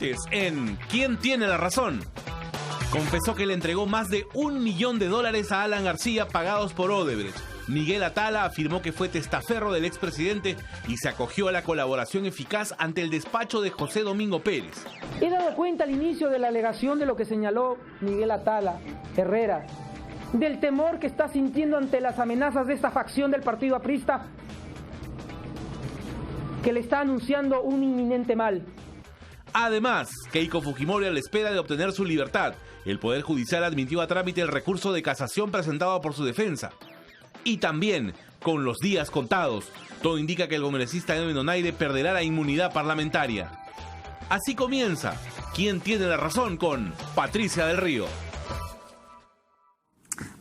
Márquez en ¿Quién tiene la razón? Confesó que le entregó más de $1 millón a Alan García pagados por Odebrecht. Miguel Atala afirmó que fue testaferro del expresidente y se acogió a la colaboración eficaz ante el despacho de José Domingo Pérez. He dado cuenta al inicio de la alegación de lo que señaló Miguel Atala Herrera, del temor que está sintiendo ante las amenazas de esta facción del partido aprista, que le está anunciando un inminente mal. Además, Keiko Fujimori a la espera de obtener su libertad. El Poder Judicial admitió a trámite el recurso de casación presentado por su defensa. Y también, con los días contados, todo indica que el congresista Edwin Donaire perderá la inmunidad parlamentaria. Así comienza ¿Quién tiene la razón? Con Patricia del Río.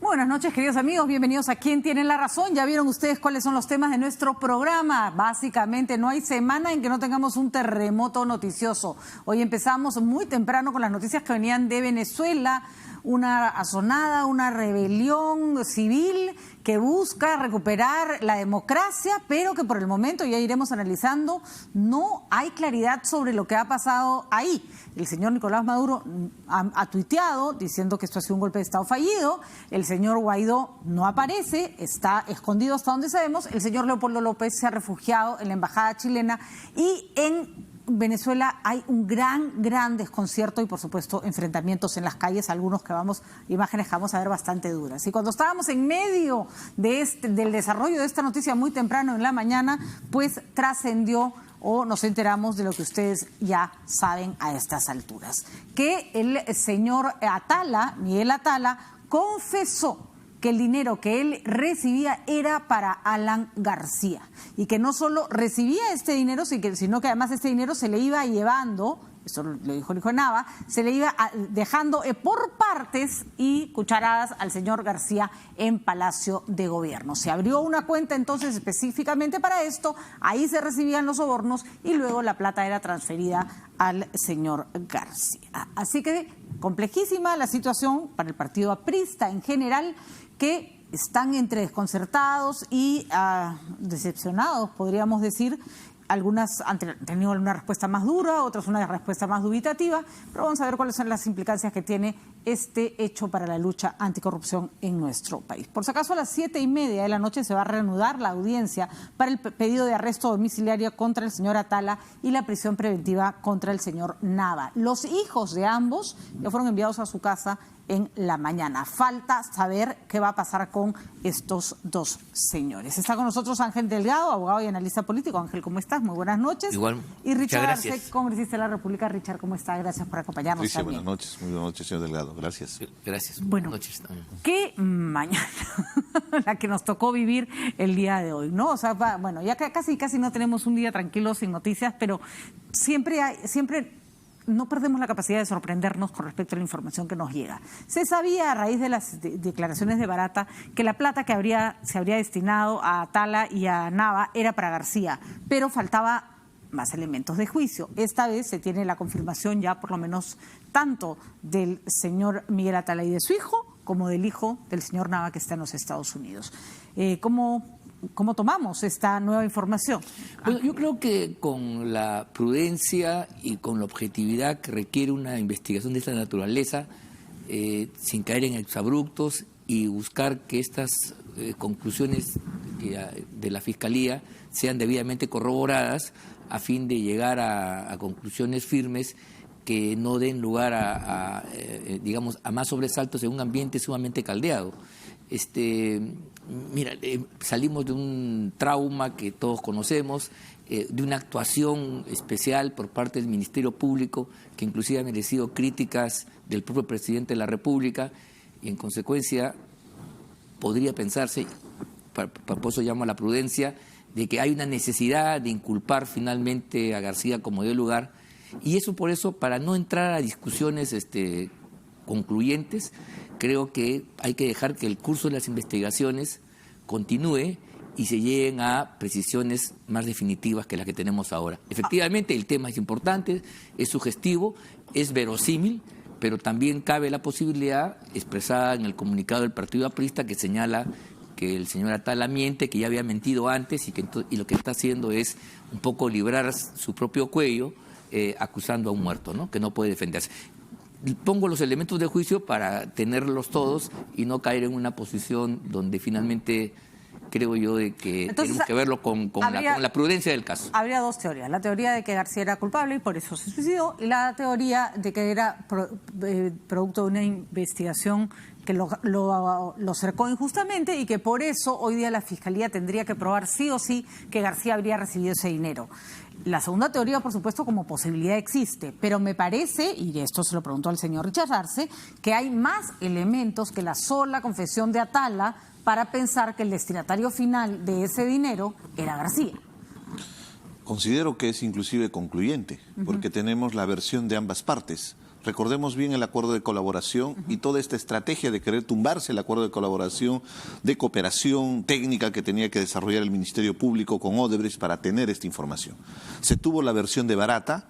Buenas noches, queridos amigos, bienvenidos a ¿Quién tiene la razón? Ya vieron ustedes cuáles son los temas de nuestro programa. Básicamente no hay semana en que no tengamos un terremoto noticioso. Hoy empezamos muy temprano con las noticias que venían de Venezuela, una asonada, una rebelión civil que busca recuperar la democracia, pero que por el momento, ya iremos analizando, no hay claridad sobre lo que ha pasado ahí. El señor Nicolás Maduro ha tuiteado diciendo que esto ha sido un golpe de Estado fallido. El señor Guaidó no aparece, está escondido hasta donde sabemos. El señor Leopoldo López se ha refugiado en la embajada chilena y en Venezuela hay un gran desconcierto y, por supuesto, enfrentamientos en las calles, algunos imágenes que vamos a ver bastante duras. Y cuando estábamos en medio del desarrollo de esta noticia muy temprano en la mañana, pues trascendió o nos enteramos de lo que ustedes ya saben a estas alturas, que el señor Atala, Miguel Atala, confesó que el dinero que él recibía era para Alan García y que no solo recibía este dinero, sino que además este dinero se le iba llevando, eso lo dijo el hijo de Nava, se le iba dejando por partes y cucharadas al señor García en Palacio de Gobierno. Se abrió una cuenta entonces específicamente para esto, ahí se recibían los sobornos y luego la plata era transferida al señor García. Así que complejísima la situación para el partido aprista en general, que están entre desconcertados y decepcionados, podríamos decir. Algunas han tenido una respuesta más dura, otras una respuesta más dubitativa, pero vamos a ver cuáles son las implicancias que tiene este hecho para la lucha anticorrupción en nuestro país. Por si acaso, a las 7:30 de la noche se va a reanudar la audiencia para el pedido de arresto domiciliario contra el señor Atala y la prisión preventiva contra el señor Nava. Los hijos de ambos ya fueron enviados a su casa en la mañana. Falta saber qué va a pasar con estos dos señores. Está con nosotros Ángel Delgado, abogado y analista político. Ángel, ¿cómo estás? Muy buenas noches. Igual. Y Richard Arce, congresista de la República. Richard, ¿cómo está? Gracias por acompañarnos. Sí, buenas noches. Muy buenas noches, señor Delgado. Gracias. Gracias. Bueno, buenas noches también. Qué mañana la que nos tocó vivir el día de hoy, ¿no? O sea, bueno, ya casi no tenemos un día tranquilo sin noticias, pero siempre no perdemos la capacidad de sorprendernos con respecto a la información que nos llega. Se sabía a raíz de las declaraciones de Barata que la plata que se habría destinado a Atala y a Nava era para García, pero faltaba más elementos de juicio. Esta vez se tiene la confirmación ya por lo menos tanto del señor Miguel Atala y de su hijo, como del hijo del señor Nava que está en los Estados Unidos. ¿Cómo tomamos esta nueva información? Bueno, yo creo que con la prudencia y con la objetividad que requiere una investigación de esta naturaleza, sin caer en exabruptos y buscar que estas conclusiones de la Fiscalía sean debidamente corroboradas a fin de llegar a conclusiones firmes que no den lugar a más sobresaltos en un ambiente sumamente caldeado. Salimos de un trauma que todos conocemos, de una actuación especial por parte del Ministerio Público, que inclusive ha merecido críticas del propio presidente de la República, y en consecuencia podría pensarse, por eso llamo a la prudencia, de que hay una necesidad de inculpar finalmente a García como dio lugar, y eso por eso, para no entrar a discusiones concluyentes, creo que hay que dejar que el curso de las investigaciones continúe y se lleguen a precisiones más definitivas que las que tenemos ahora. Efectivamente, el tema es importante, es sugestivo, es verosímil, pero también cabe la posibilidad expresada en el comunicado del Partido Aprista que señala que el señor Atala miente, que ya había mentido antes y lo que está haciendo es un poco librar su propio cuello acusando a un muerto, ¿no? Que no puede defenderse. Pongo los elementos de juicio para tenerlos todos y no caer en una posición donde finalmente creo yo de que tenemos que verlo con la prudencia del caso. Habría dos teorías. La teoría de que García era culpable y por eso se suicidó, y la teoría de que era producto de una investigación que lo cercó injustamente y que por eso hoy día la Fiscalía tendría que probar sí o sí que García habría recibido ese dinero. La segunda teoría, por supuesto, como posibilidad existe, pero me parece, y esto se lo preguntó al señor Richard Arce, que hay más elementos que la sola confesión de Atala para pensar que el destinatario final de ese dinero era García. Considero que es inclusive concluyente, porque tenemos la versión de ambas partes. Recordemos bien el acuerdo de colaboración y toda esta estrategia de querer tumbarse el acuerdo de colaboración, de cooperación técnica que tenía que desarrollar el Ministerio Público con Odebrecht para tener esta información. Se tuvo la versión de Barata,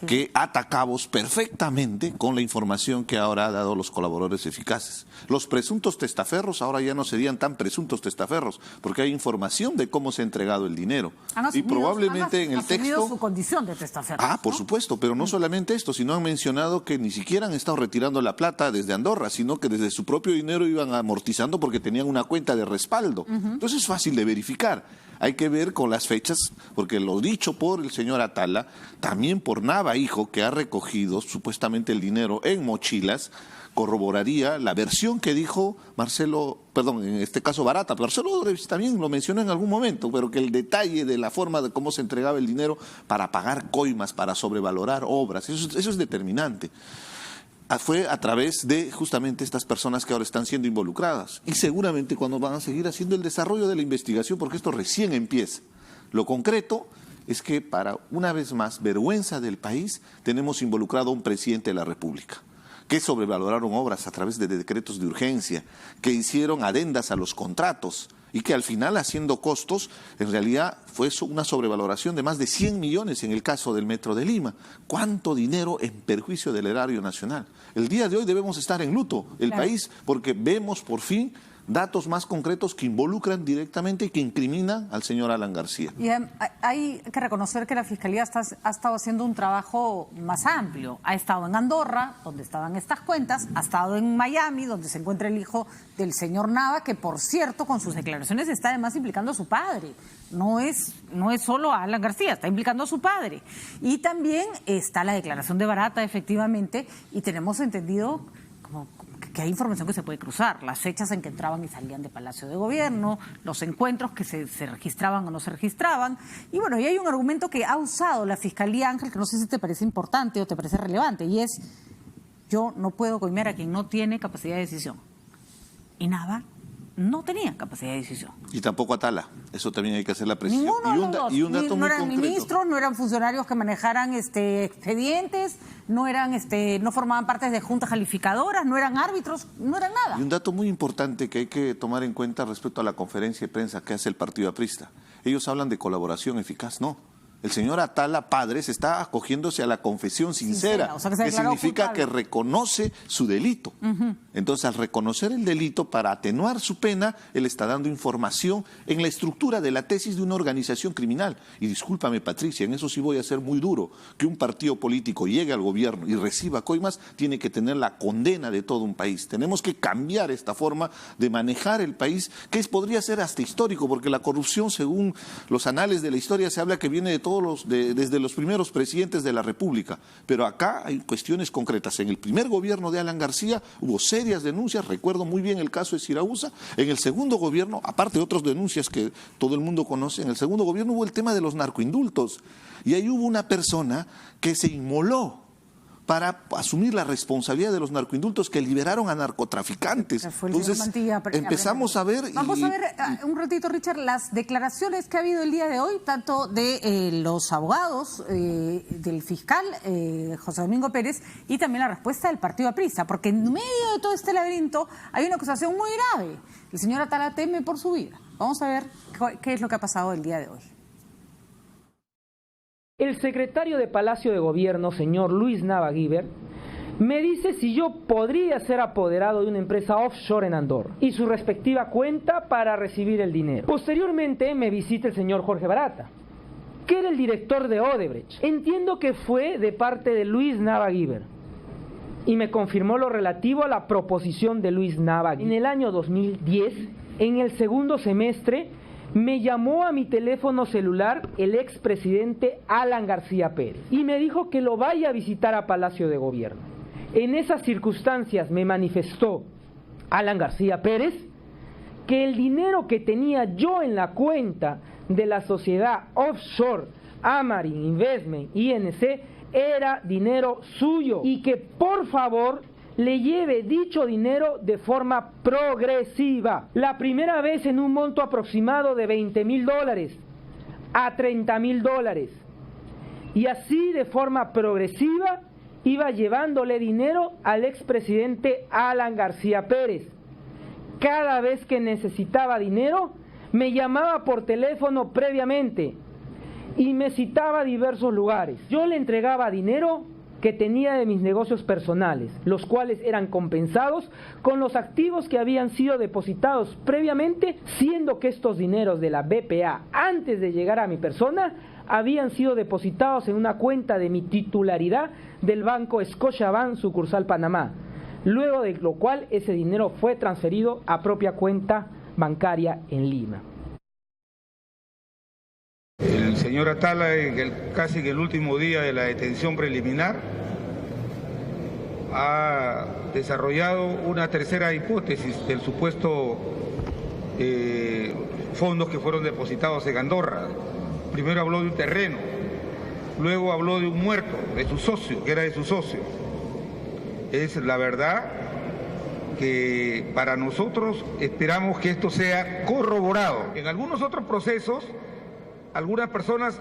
que ata cabos perfectamente con la información que ahora ha dado los colaboradores eficaces. Los presuntos testaferros ahora ya no serían tan presuntos testaferros, porque hay información de cómo se ha entregado el dinero. Y probablemente en el texto... su condición de testaferros. Por supuesto, pero no solamente esto, sino han mencionado que ni siquiera han estado retirando la plata desde Andorra, sino que desde su propio dinero iban amortizando porque tenían una cuenta de respaldo. Entonces es fácil de verificar. Hay que ver con las fechas, porque lo dicho por el señor Atala, también por Nava, hijo, que ha recogido supuestamente el dinero en mochilas, corroboraría la versión que dijo en este caso Barata. Marcelo Odebrecht también lo mencionó en algún momento, pero que el detalle de la forma de cómo se entregaba el dinero para pagar coimas, para sobrevalorar obras, eso es determinante. Fue a través de justamente estas personas que ahora están siendo involucradas. Y seguramente cuando van a seguir haciendo el desarrollo de la investigación, porque esto recién empieza. Lo concreto es que para, una vez más, vergüenza del país, tenemos involucrado a un presidente de la República, que sobrevaloraron obras a través de decretos de urgencia, que hicieron adendas a los contratos, y que al final, haciendo costos, en realidad fue una sobrevaloración de más de 100 millones en el caso del Metro de Lima. ¿Cuánto dinero en perjuicio del erario nacional? El día de hoy debemos estar en luto, el país, porque vemos por fin datos más concretos que involucran directamente y que incriminan al señor Alan García. Y hay que reconocer que la Fiscalía ha estado haciendo un trabajo más amplio. Ha estado en Andorra, donde estaban estas cuentas, ha estado en Miami, donde se encuentra el hijo del señor Nava, que por cierto, con sus declaraciones está además implicando a su padre. No es solo a Alan García, está implicando a su padre. Y también está la declaración de Barata, efectivamente, y tenemos entendido que hay información que se puede cruzar, las fechas en que entraban y salían de Palacio de Gobierno, los encuentros que se registraban o no se registraban. Y bueno, y hay un argumento que ha usado la Fiscalía, Ángel, que no sé si te parece importante o te parece relevante, y es: yo no puedo coimear a quien no tiene capacidad de decisión. Y Nava no tenía capacidad de decisión. Y tampoco Atala, eso también hay que hacer la precisión. Y un dato muy no eran concreto. Ministros, no eran funcionarios que manejaran expedientes, no formaban parte de juntas calificadoras, no eran árbitros, no eran nada. Y un dato muy importante que hay que tomar en cuenta respecto a la conferencia de prensa que hace el Partido Aprista. Ellos hablan de colaboración eficaz, no. El señor Atala Padres está acogiéndose a la confesión sincera, o sea, que significa culpable, que reconoce su delito. Entonces, al reconocer el delito, para atenuar su pena, él está dando información en la estructura de la tesis de una organización criminal. Y discúlpame, Patricia, en eso sí voy a ser muy duro, que un partido político llegue al gobierno y reciba coimas, tiene que tener la condena de todo un país. Tenemos que cambiar esta forma de manejar el país, que podría ser hasta histórico, porque la corrupción, según los anales de la historia, se habla que viene de desde los primeros presidentes de la República, pero acá hay cuestiones concretas. En el primer gobierno de Alan García hubo serias denuncias, recuerdo muy bien el caso de Siraúsa. En el segundo gobierno, aparte de otras denuncias que todo el mundo conoce, en el segundo gobierno hubo el tema de los narcoindultos, y ahí hubo una persona que se inmoló para asumir la responsabilidad de los narcoindultos que liberaron a narcotraficantes. Entonces, empezamos a ver... Vamos a ver un ratito, Richard, las declaraciones que ha habido el día de hoy, tanto de los abogados, del fiscal José Domingo Pérez, y también la respuesta del Partido Aprista, porque en medio de todo este laberinto hay una acusación muy grave. El señor Atala teme por su vida. Vamos a ver qué es lo que ha pasado el día de hoy. El secretario de Palacio de Gobierno, señor Luis Nava Guiber, me dice si yo podría ser apoderado de una empresa offshore en Andorra y su respectiva cuenta para recibir el dinero. Posteriormente me visita el señor Jorge Barata, que era el director de Odebrecht. Entiendo que fue de parte de Luis Nava Guiber y me confirmó lo relativo a la proposición de Luis Nava Guiber. En el año 2010, en el segundo semestre, me llamó a mi teléfono celular el expresidente Alan García Pérez y me dijo que lo vaya a visitar a Palacio de Gobierno. En esas circunstancias me manifestó Alan García Pérez que el dinero que tenía yo en la cuenta de la sociedad offshore Amarin Investment INC era dinero suyo y que por favor le lleve dicho dinero de forma progresiva. La primera vez en un monto aproximado de $20.000 a $30.000 y así de forma progresiva iba llevándole dinero al expresidente Alan García Pérez. Cada vez que necesitaba dinero me llamaba por teléfono previamente y me citaba a diversos lugares. Yo le entregaba dinero que tenía de mis negocios personales, los cuales eran compensados con los activos que habían sido depositados previamente, siendo que estos dineros de la BPA, antes de llegar a mi persona, habían sido depositados en una cuenta de mi titularidad del banco Scotiabank sucursal Panamá, luego de lo cual ese dinero fue transferido a propia cuenta bancaria en Lima. El señor Atala, casi en el último día de la detención preliminar, ha desarrollado una tercera hipótesis del supuesto fondos que fueron depositados en Andorra. Primero habló de un terreno, luego habló de un muerto, de su socio, que era de su socio. Es la verdad que para nosotros esperamos que esto sea corroborado. En algunos otros procesos, algunas personas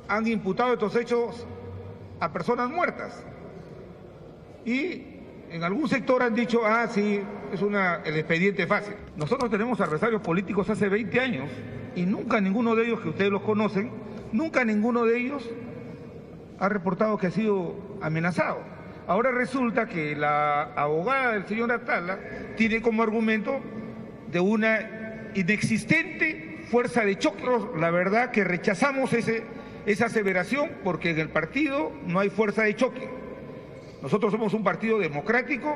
han imputado estos hechos a personas muertas y en algún sector han dicho, sí, es el expediente fácil. Nosotros tenemos adversarios políticos hace 20 años y nunca ninguno de ellos, que ustedes los conocen, nunca ninguno de ellos ha reportado que ha sido amenazado. Ahora resulta que la abogada del señor Atala tiene como argumento de una inexistente fuerza de choque. La verdad que rechazamos esa aseveración porque en el partido no hay fuerza de choque. Nosotros somos un partido democrático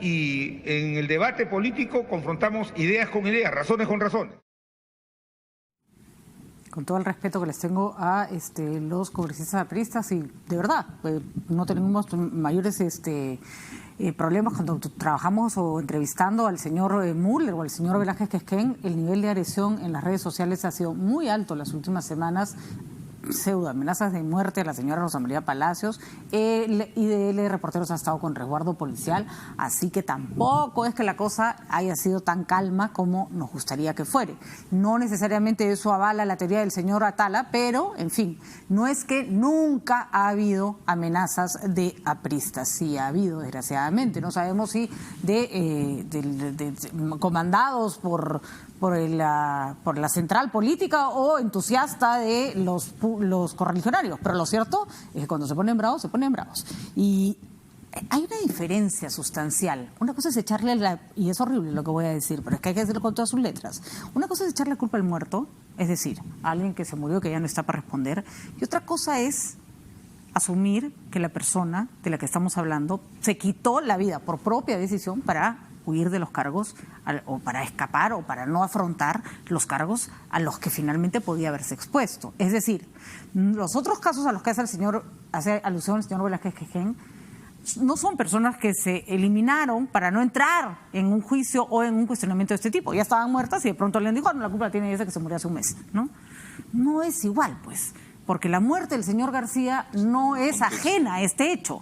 y en el debate político confrontamos ideas con ideas, razones con razones. Con todo el respeto que les tengo a los congresistas apristas, y de verdad, no tenemos mayores problemas cuando trabajamos o entrevistando al señor Müller o al señor Velázquez Quesquén. El nivel de agresión en las redes sociales ha sido muy alto las últimas semanas. Pseudo amenazas de muerte a la señora Rosa María Palacios. IDL Reporteros ha estado con resguardo policial, así que tampoco es que la cosa haya sido tan calma como nos gustaría que fuere. No necesariamente eso avala la teoría del señor Atala, pero, en fin, no es que nunca ha habido amenazas de apristas. Sí ha habido, desgraciadamente. No sabemos si comandados por la central política o entusiasta de los correligionarios, pero lo cierto es que cuando se ponen bravos, se ponen bravos. Y hay una diferencia sustancial. Una cosa es echarle y es horrible lo que voy a decir, pero es que hay que decirlo con todas sus letras. Una cosa es echarle culpa al muerto, es decir, a alguien que se murió, que ya no está para responder, y otra cosa es asumir que la persona de la que estamos hablando se quitó la vida por propia decisión para huir de los cargos o para escapar o para no afrontar los cargos a los que finalmente podía haberse expuesto. Es decir, los otros casos a los que hace alusión el señor Velázquez Quesquén no son personas que se eliminaron para no entrar en un juicio o en un cuestionamiento de este tipo. Ya estaban muertas y de pronto le dijo, no, la culpa la tiene esa que se murió hace un mes, ¿no? No es igual, pues. Porque la muerte del señor García no es ajena a este hecho.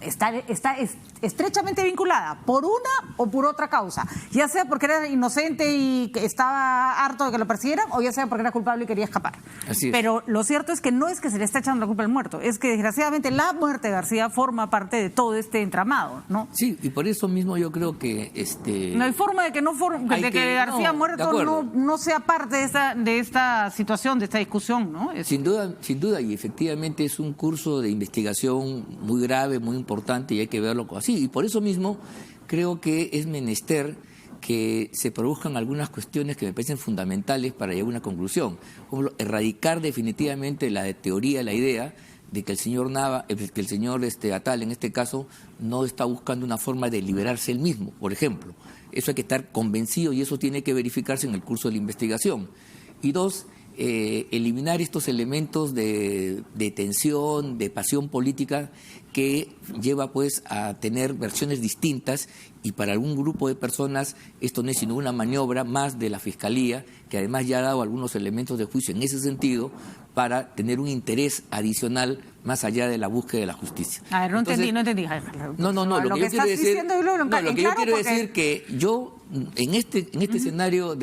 Está estrechamente vinculada por una o por otra causa. Ya sea porque era inocente y estaba harto de que lo persiguieran, o ya sea porque era culpable y quería escapar. Así es. Pero lo cierto es que no es que se le está echando la culpa al muerto, es que desgraciadamente la muerte de García forma parte de todo este entramado, ¿no? Sí, y por eso mismo yo creo que no hay forma de que García muerto no sea parte de esta situación, de esta discusión, ¿no? Sin duda, y efectivamente es un curso de investigación muy grave, muy importante, y hay que verlo así. Y por eso mismo creo que es menester que se produzcan algunas cuestiones que me parecen fundamentales para llegar a una conclusión. Por ejemplo, erradicar definitivamente la teoría, la idea de que el señor Atala, en este caso, no está buscando una forma de liberarse él mismo, por ejemplo. Eso hay que estar convencido y eso tiene que verificarse en el curso de la investigación. Y dos, eliminar estos elementos de tensión, de pasión política que lleva pues a tener versiones distintas, y para algún grupo de personas esto no es sino una maniobra más de la Fiscalía, que además ya ha dado algunos elementos de juicio en ese sentido para tener un interés adicional más allá de la búsqueda de la justicia. A ver, no entendí. No, lo que yo quiero decir, decir que yo en este escenario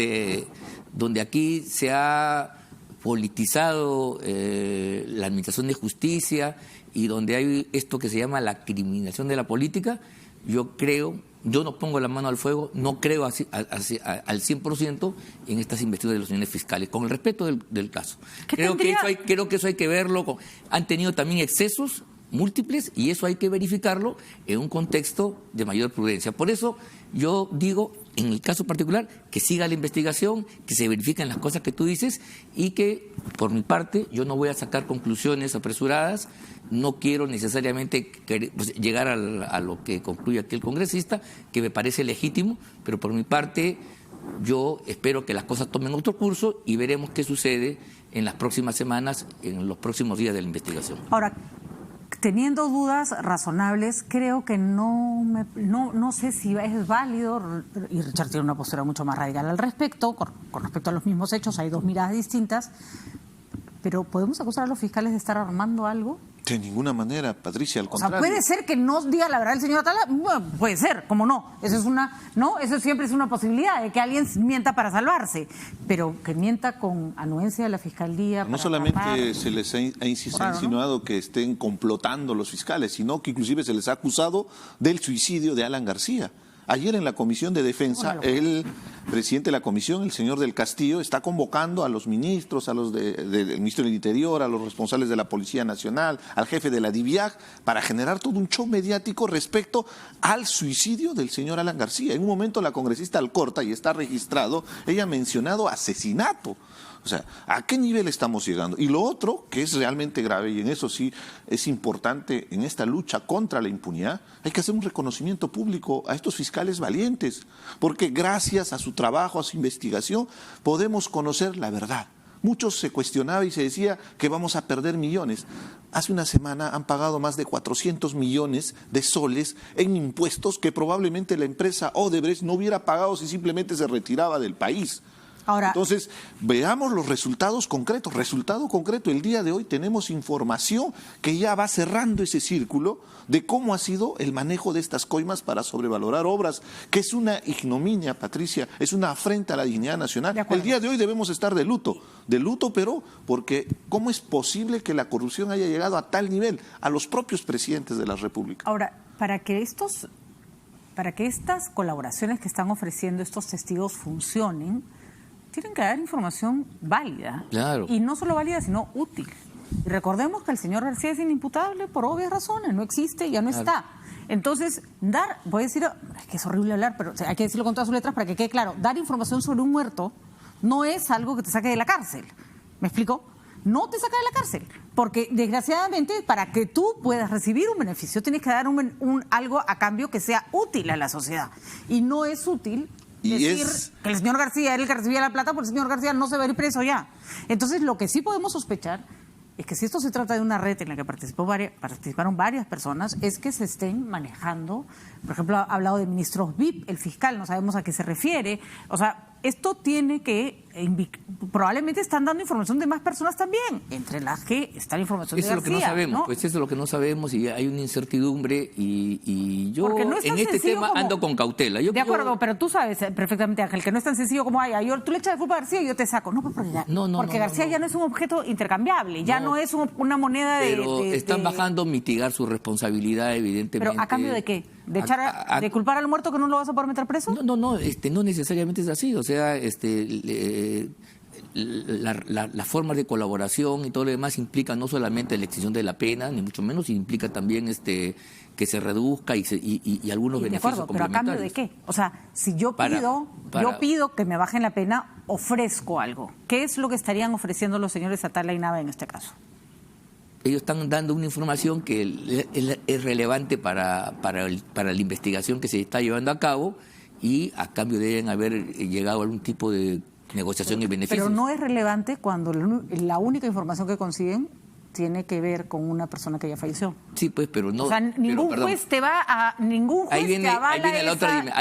donde aquí se ha politizado la administración de justicia y donde hay esto que se llama la criminalización de la política, yo no pongo la mano al fuego, no creo al 100% en estas investiduras de los señores fiscales, con el respeto del caso. Creo que eso hay que verlo. Han tenido también excesos múltiples y eso hay que verificarlo en un contexto de mayor prudencia. Por eso yo digo, en el caso particular, que siga la investigación, que se verifiquen las cosas que tú dices y que, por mi parte, yo no voy a sacar conclusiones apresuradas. No quiero necesariamente llegar a lo que concluye aquí el congresista, que me parece legítimo, pero por mi parte yo espero que las cosas tomen otro curso y veremos qué sucede en las próximas semanas, en los próximos días de la investigación. Ahora, teniendo dudas razonables, creo que no sé si es válido, y Richard tiene una postura mucho más radical al respecto, con respecto a los mismos hechos, hay dos miradas distintas, pero ¿podemos acusar a los fiscales de estar armando algo? De ninguna manera, Patricia, al contrario. O sea, puede ser que no diga la verdad el señor Atala, bueno, puede ser, ¿cómo no? Eso siempre es una posibilidad de que alguien mienta para salvarse, pero que mienta con anuencia de la Fiscalía. No solamente se les ha insinuado que estén complotando los fiscales, sino que inclusive se les ha acusado del suicidio de Alan García. Ayer en la Comisión de Defensa, el presidente de la Comisión, el señor del Castillo, está convocando a los ministros, a los del Ministro del Interior, a los responsables de la Policía Nacional, al jefe de la DIVIAC, para generar todo un show mediático respecto al suicidio del señor Alan García. En un momento la congresista Alcorta, y está registrado, ella ha mencionado asesinato. O sea, ¿a qué nivel estamos llegando? Y lo otro, que es realmente grave, y en eso sí es importante en esta lucha contra la impunidad, hay que hacer un reconocimiento público a estos fiscales valientes, porque gracias a su trabajo, a su investigación, podemos conocer la verdad. Muchos se cuestionaba y se decía que vamos a perder millones. Hace una semana han pagado más de 400 millones de soles en impuestos que probablemente la empresa Odebrecht no hubiera pagado si simplemente se retiraba del país. Ahora, entonces, veamos los resultados concretos. Resultado concreto, el día de hoy tenemos información que ya va cerrando ese círculo de cómo ha sido el manejo de estas coimas para sobrevalorar obras, que es una ignominia, Patricia, es una afrenta a la dignidad nacional. El día de hoy debemos estar de luto, pero porque ¿cómo es posible que la corrupción haya llegado a tal nivel a los propios presidentes de la República? Ahora, para que estas colaboraciones que están ofreciendo estos testigos funcionen, tienen que dar información válida. Claro. Y no solo válida, sino útil. Y recordemos que el señor García es inimputable por obvias razones, no existe, ya no está. Entonces, voy a decir, es que es horrible hablar, pero hay que decirlo con todas sus letras para que quede claro, dar información sobre un muerto no es algo que te saque de la cárcel. ¿Me explico? No te saca de la cárcel, porque desgraciadamente para que tú puedas recibir un beneficio tienes que dar algo a cambio que sea útil a la sociedad. Y no es útil decir que el señor García era el que recibía la plata porque el señor García no se va a ir preso ya. Entonces, lo que sí podemos sospechar es que si esto se trata de una red en la que participaron varias personas, es que se estén manejando, por ejemplo, ha hablado de ministros VIP, el fiscal, no sabemos a qué se refiere. O sea, esto tiene que, probablemente están dando información de más personas también, entre las que está la información de García. Eso es lo que no sabemos, ¿no? Pues eso es lo que no sabemos y hay una incertidumbre y yo no en este tema ando con cautela. De acuerdo, pero tú sabes perfectamente, Ángel, que no es tan sencillo como, tú le echas de culpa a García y yo te saco. No, porque García ya no es un objeto intercambiable, ya no es una moneda pero están bajando a mitigar su responsabilidad, evidentemente. ¿Pero a cambio de qué? ¿De culpar al muerto que no lo vas a poder meter preso? No necesariamente es así. O sea, las formas de colaboración y todo lo demás implica no solamente la extinción de la pena, ni mucho menos, implica también que se reduzca y algunos de beneficios acuerdo, pero ¿a cambio de qué? O sea, si yo pido que me bajen la pena, ofrezco algo. ¿Qué es lo que estarían ofreciendo los señores Atala y Nava en este caso? Ellos están dando una información que es relevante para la investigación que se está llevando a cabo y a cambio deben haber llegado a algún tipo de negociación y beneficios. Pero no es relevante cuando la única información que consiguen tiene que ver con una persona que ya falleció. Sí, pues, pero no... O sea, ningún juez te avala ahí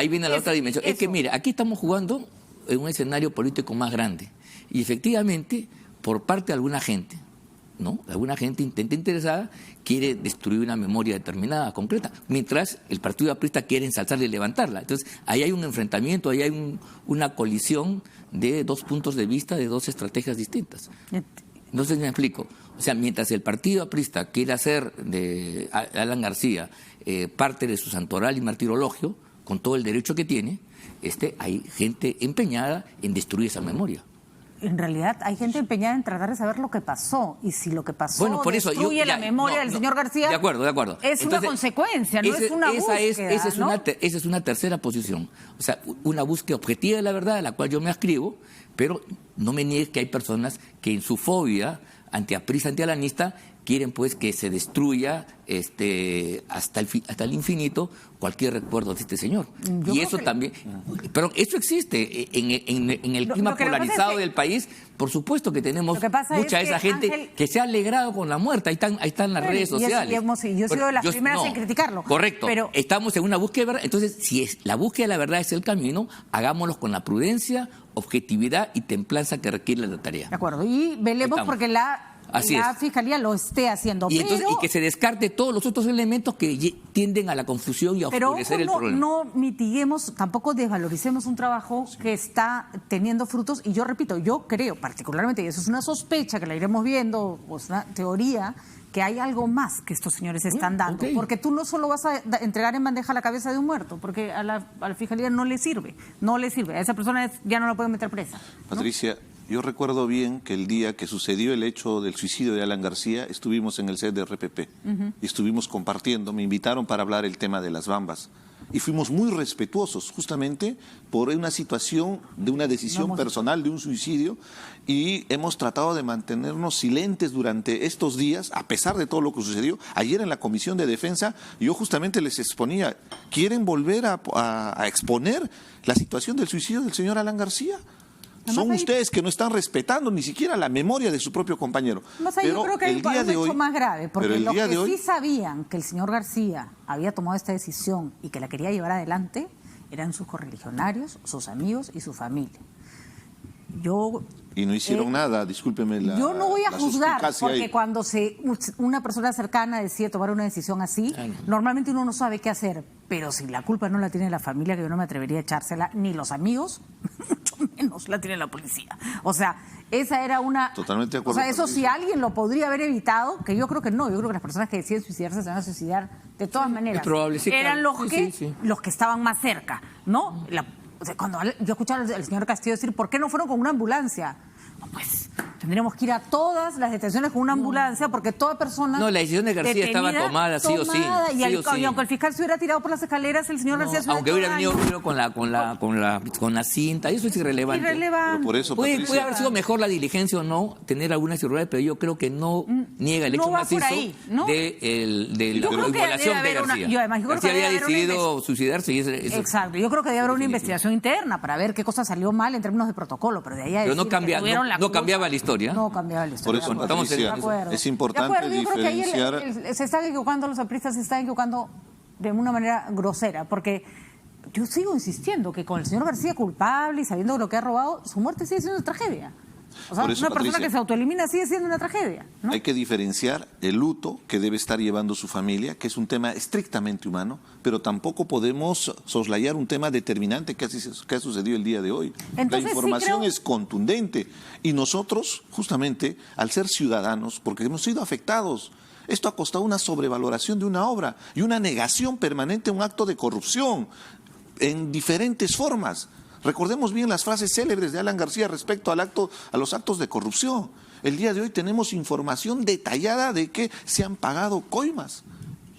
viene la otra dimensión. Es que, mira, aquí estamos jugando en un escenario político más grande. Y efectivamente, por parte de alguna gente, ¿no? Alguna gente interesada quiere destruir una memoria determinada, concreta, mientras el Partido Aprista quiere ensalzarla y levantarla. Entonces, ahí hay un enfrentamiento, ahí hay una colisión de dos puntos de vista, de dos estrategias distintas. No sé si me explico. O sea, mientras el Partido Aprista quiere hacer de Alan García parte de su santoral y martirologio, con todo el derecho que tiene, hay gente empeñada en destruir esa memoria. En realidad hay gente empeñada en tratar de saber lo que pasó, y si lo que pasó destruye la memoria del señor García, de acuerdo. Es entonces, una consecuencia, no es una búsqueda. Esa es una tercera posición, o sea, una búsqueda objetiva de la verdad, a la cual yo me adscribo, pero no me niegues que hay personas que en su fobia antiaprista, antialanista, quieren pues que se destruya hasta el infinito cualquier recuerdo de este señor. Y eso también, pero eso existe en el clima polarizado del país. Por supuesto que tenemos mucha de esa gente, Ángel, que se ha alegrado con la muerte. Ahí están las redes sociales. Yo he sido de las primeras en criticarlo. Correcto, pero estamos en una búsqueda de verdad. Entonces, si la búsqueda de la verdad es el camino, hagámoslo con la prudencia, objetividad y templanza que requiere la tarea. De acuerdo, y velemos porque la Fiscalía lo esté haciendo. Y que se descarte todos los otros elementos que tienden a la confusión y a oscurecer el problema. No mitiguemos, tampoco desvaloricemos un trabajo que está teniendo frutos. Y yo repito, yo creo particularmente, y eso es una sospecha que la iremos viendo, o es una teoría, que hay algo más que estos señores están dando. Okay. Porque tú no solo vas a entregar en bandeja la cabeza de un muerto, porque a la Fiscalía no le sirve. A esa persona ya no la pueden meter presa, ¿no? Patricia, yo recuerdo bien que el día que sucedió el hecho del suicidio de Alan García, estuvimos en el set de RPP y estuvimos compartiendo, me invitaron para hablar el tema de las bambas y fuimos muy respetuosos justamente por una situación de una decisión personal de un suicidio y hemos tratado de mantenernos silentes durante estos días a pesar de todo lo que sucedió. Ayer en la Comisión de Defensa yo justamente les exponía, ¿quieren volver a exponer la situación del suicidio del señor Alan García? Son ustedes que no están respetando ni siquiera la memoria de su propio compañero. Pero yo creo que hay algo mucho más grave, porque los que sí sabían que el señor García había tomado esta decisión y que la quería llevar adelante eran sus correligionarios, sus amigos y su familia. Y no hicieron nada, discúlpeme yo no voy a juzgar, porque cuando una persona cercana decide tomar una decisión así, normalmente uno no sabe qué hacer, pero si la culpa no la tiene la familia, que yo no me atrevería a echársela, ni los amigos, mucho menos la tiene la policía. O sea, esa era una... Totalmente de acuerdo. O sea, eso si alguien lo podría haber evitado, que yo creo que no, yo creo que las personas que deciden suicidarse se van a suicidar de todas maneras. Es probable, sí, eran claro. los que estaban más cerca, ¿no? O sea, cuando yo escuchaba al señor Castillo decir, ¿por qué no fueron con una ambulancia? No, pues tendríamos que ir a todas las detenciones con una ambulancia, porque toda persona... No, la decisión de García estaba tomada, sí o sí. Y aunque el fiscal se hubiera tirado por las escaleras, el señor García se hubiera... Aunque hubiera venido con la cinta, eso es irrelevante. Pero por eso, puede haber sido mejor la diligencia o no, tener algunas irregularidades, pero yo creo que no niega el hecho macizo de la violación de García. García había decidido suicidarse. Exacto, yo creo que debe haber una investigación interna para ver qué cosa salió mal en términos de protocolo, pero de ahí a decir no cambiaba la historia. No cambiaba la historia. Por eso, Patricia, es importante diferenciar... Yo creo que se están equivocando, los apristas se están equivocando de una manera grosera, porque yo sigo insistiendo que con el señor García culpable y sabiendo lo que ha robado, su muerte sigue siendo una tragedia. O sea, eso, una persona que se autoelimina sigue siendo una tragedia, ¿no? Hay que diferenciar el luto que debe estar llevando su familia, que es un tema estrictamente humano, pero tampoco podemos soslayar un tema determinante que ha sucedido el día de hoy. Entonces, la información es contundente y nosotros, justamente, al ser ciudadanos, porque hemos sido afectados, esto ha costado una sobrevaloración de una obra y una negación permanente a un acto de corrupción en diferentes formas. Recordemos bien las frases célebres de Alan García respecto a los actos de corrupción. El día de hoy tenemos información detallada de que se han pagado coimas.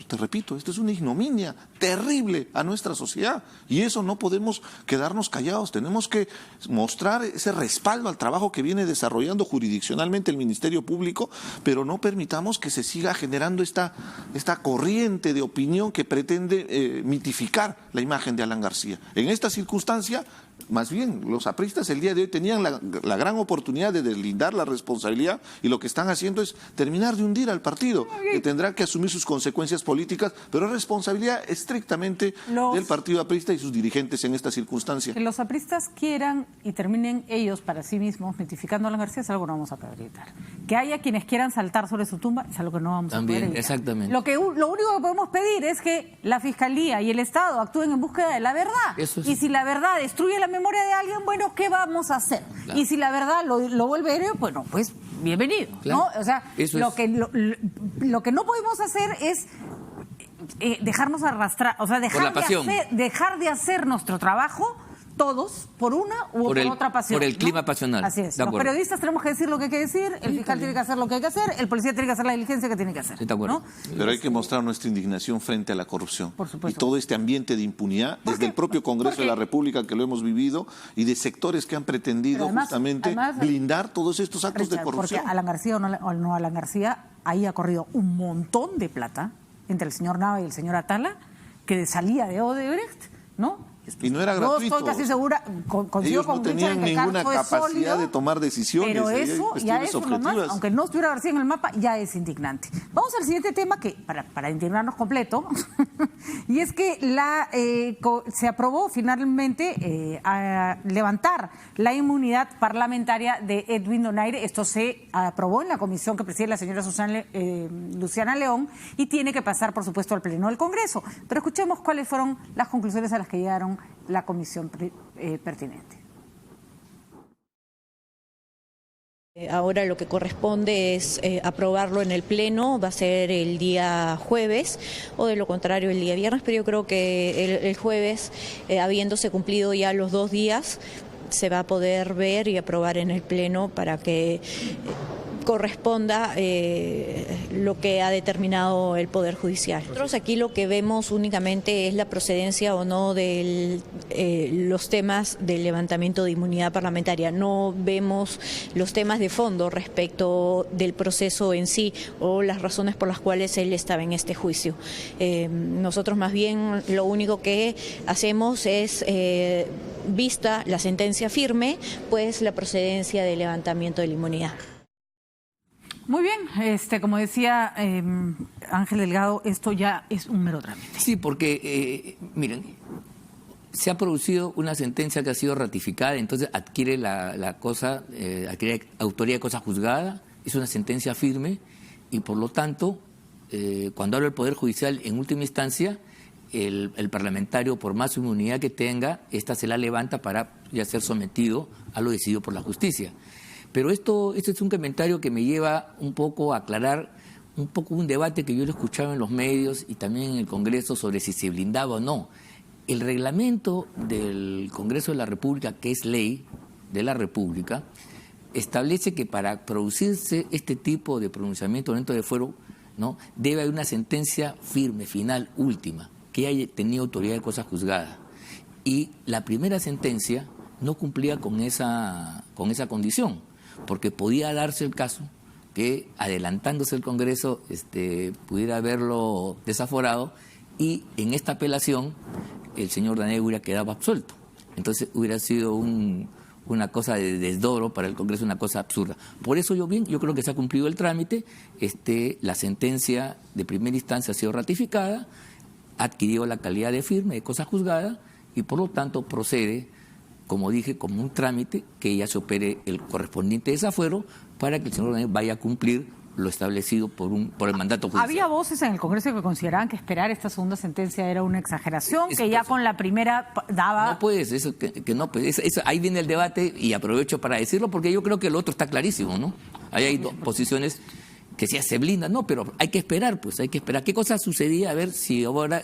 Te repito, esto es una ignominia terrible a nuestra sociedad y eso no podemos quedarnos callados. Tenemos que mostrar ese respaldo al trabajo que viene desarrollando jurisdiccionalmente el Ministerio Público, pero no permitamos que se siga generando esta corriente de opinión que pretende mitificar la imagen de Alan García. En esta circunstancia, más bien, los apristas el día de hoy tenían la gran oportunidad de deslindar la responsabilidad y lo que están haciendo es terminar de hundir al partido, que tendrá que asumir sus consecuencias políticas, pero es responsabilidad estrictamente del partido aprista y sus dirigentes en esta circunstancia. Que los apristas quieran y terminen ellos para sí mismos mitificando a Alan García es algo que no vamos a poder evitar. Que haya quienes quieran saltar sobre su tumba es algo que no vamos a poder evitar. Exactamente. Lo único que podemos pedir es que la Fiscalía y el Estado actúen en búsqueda de la verdad. Y si la verdad destruye la memoria de alguien, bueno, ¿qué vamos a hacer? Claro. Y si la verdad lo vuelve héroe, bueno, pues bienvenido, claro. ¿No? O sea, lo que no podemos hacer es dejarnos arrastrar, o sea, dejar de hacer nuestro trabajo todos por una u por otra pasión. Por el clima pasional. Así es. Los periodistas tenemos que decir lo que hay que decir, el fiscal tiene que hacer lo que hay que hacer, el policía tiene que hacer la diligencia que tiene que hacer. ¿No? Pero hay que mostrar nuestra indignación frente a la corrupción. Por supuesto. Y todo este ambiente de impunidad, desde el propio Congreso de la República que lo hemos vivido, y de sectores que han pretendido justamente blindar todos estos actos de corrupción. Porque Alan García o no Alan García, ahí ha corrido un montón de plata entre el señor Nava y el señor Atala, que salía de Odebrecht, ¿no? Y no era gratuito. Yo estoy casi segura, ellos no tenían ninguna capacidad de tomar decisiones. Pero eso nomás, aunque no estuviera García en el mapa, ya es indignante. Vamos al siguiente tema que, para indignarnos completo, y es que se aprobó finalmente a levantar la inmunidad parlamentaria de Edwin Donaire. Esto se aprobó en la comisión que preside la señora Luciana León y tiene que pasar, por supuesto, al Pleno del Congreso. Pero escuchemos cuáles fueron las conclusiones a las que llegaron la comisión pertinente. Ahora lo que corresponde es aprobarlo en el Pleno, va a ser el día jueves o de lo contrario el día viernes, pero yo creo que el jueves, habiéndose cumplido ya los 2 días, se va a poder ver y aprobar en el Pleno para que corresponda lo que ha determinado el Poder Judicial. Nosotros aquí lo que vemos únicamente es la procedencia o no de los temas del levantamiento de inmunidad parlamentaria. No vemos los temas de fondo respecto del proceso en sí o las razones por las cuales él estaba en este juicio. Nosotros más bien lo único que hacemos es, vista la sentencia firme, pues la procedencia del levantamiento de la inmunidad. Muy bien, como decía Ángel Delgado, esto ya es un mero trámite. Sí, porque, miren, se ha producido una sentencia que ha sido ratificada, entonces adquiere adquiere autoría de cosa juzgada, es una sentencia firme y por lo tanto, cuando habla el Poder Judicial en última instancia, el parlamentario, por más inmunidad que tenga, esta se la levanta para ya ser sometido a lo decidido por la justicia. Pero esto es un comentario que me lleva un poco a aclarar un poco un debate que yo lo escuchaba en los medios y también en el Congreso sobre si se blindaba o no. El reglamento del Congreso de la República, que es ley de la República, establece que para producirse este tipo de pronunciamiento dentro de fuero, ¿no?, debe haber una sentencia firme, final, última, que haya tenido autoridad de cosa juzgada. Y la primera sentencia no cumplía con esa condición, porque podía darse el caso que, adelantándose el Congreso, pudiera haberlo desaforado y en esta apelación el señor Donaire hubiera quedado absuelto. Entonces hubiera sido una cosa de desdoro para el Congreso, una cosa absurda. Por eso yo creo que se ha cumplido el trámite, la sentencia de primera instancia ha sido ratificada, ha adquirido la calidad de firme, de cosa juzgada, y por lo tanto procede, como dije, como un trámite que ya se opere el correspondiente desafuero para que el señor Donaire vaya a cumplir lo establecido por el mandato judicial. Había voces en el Congreso que consideraban que esperar esta segunda sentencia era una exageración, que ya con la primera daba... No puedes, ahí viene el debate y aprovecho para decirlo porque yo creo que el otro está clarísimo, ¿no? Ahí hay dos posiciones que sí se blindan, no, pero hay que esperar, pues hay que esperar. ¿Qué cosa sucedía? A ver si ahora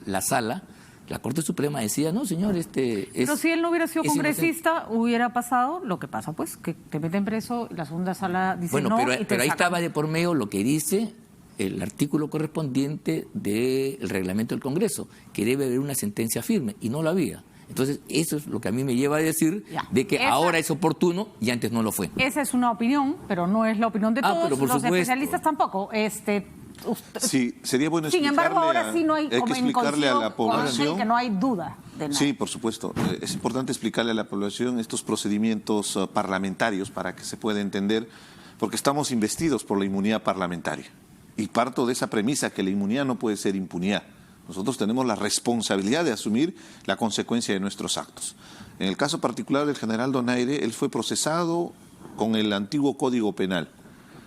la sala La Corte Suprema decía, no, señor, Pero si él no hubiera sido congresista, inocente. hubiera pasado lo que pasa, pues, que te meten preso, la segunda sala dice bueno, no pero, y te pero ahí sacan. estaba de por medio lo que dice el artículo correspondiente del reglamento del Congreso, que debe haber una sentencia firme, y no la había. Entonces, eso es lo que a mí me lleva a decir de que ahora es oportuno y antes no lo fue. Esa es una opinión, pero no es la opinión de todos. Pero por los supuesto. especialistas tampoco. Sí, sería bueno Sin embargo, explicarle ahora sí no hay, que explicarle a la población que no hay duda de nada. Sí, por supuesto. Es importante explicarle a la población estos procedimientos parlamentarios para que se pueda entender, porque estamos investidos por la inmunidad parlamentaria. Y parto de esa premisa que la inmunidad no puede ser impunidad. Nosotros tenemos la responsabilidad de asumir la consecuencia de nuestros actos. En el caso particular del general Donaire, él fue procesado con el antiguo Código Penal,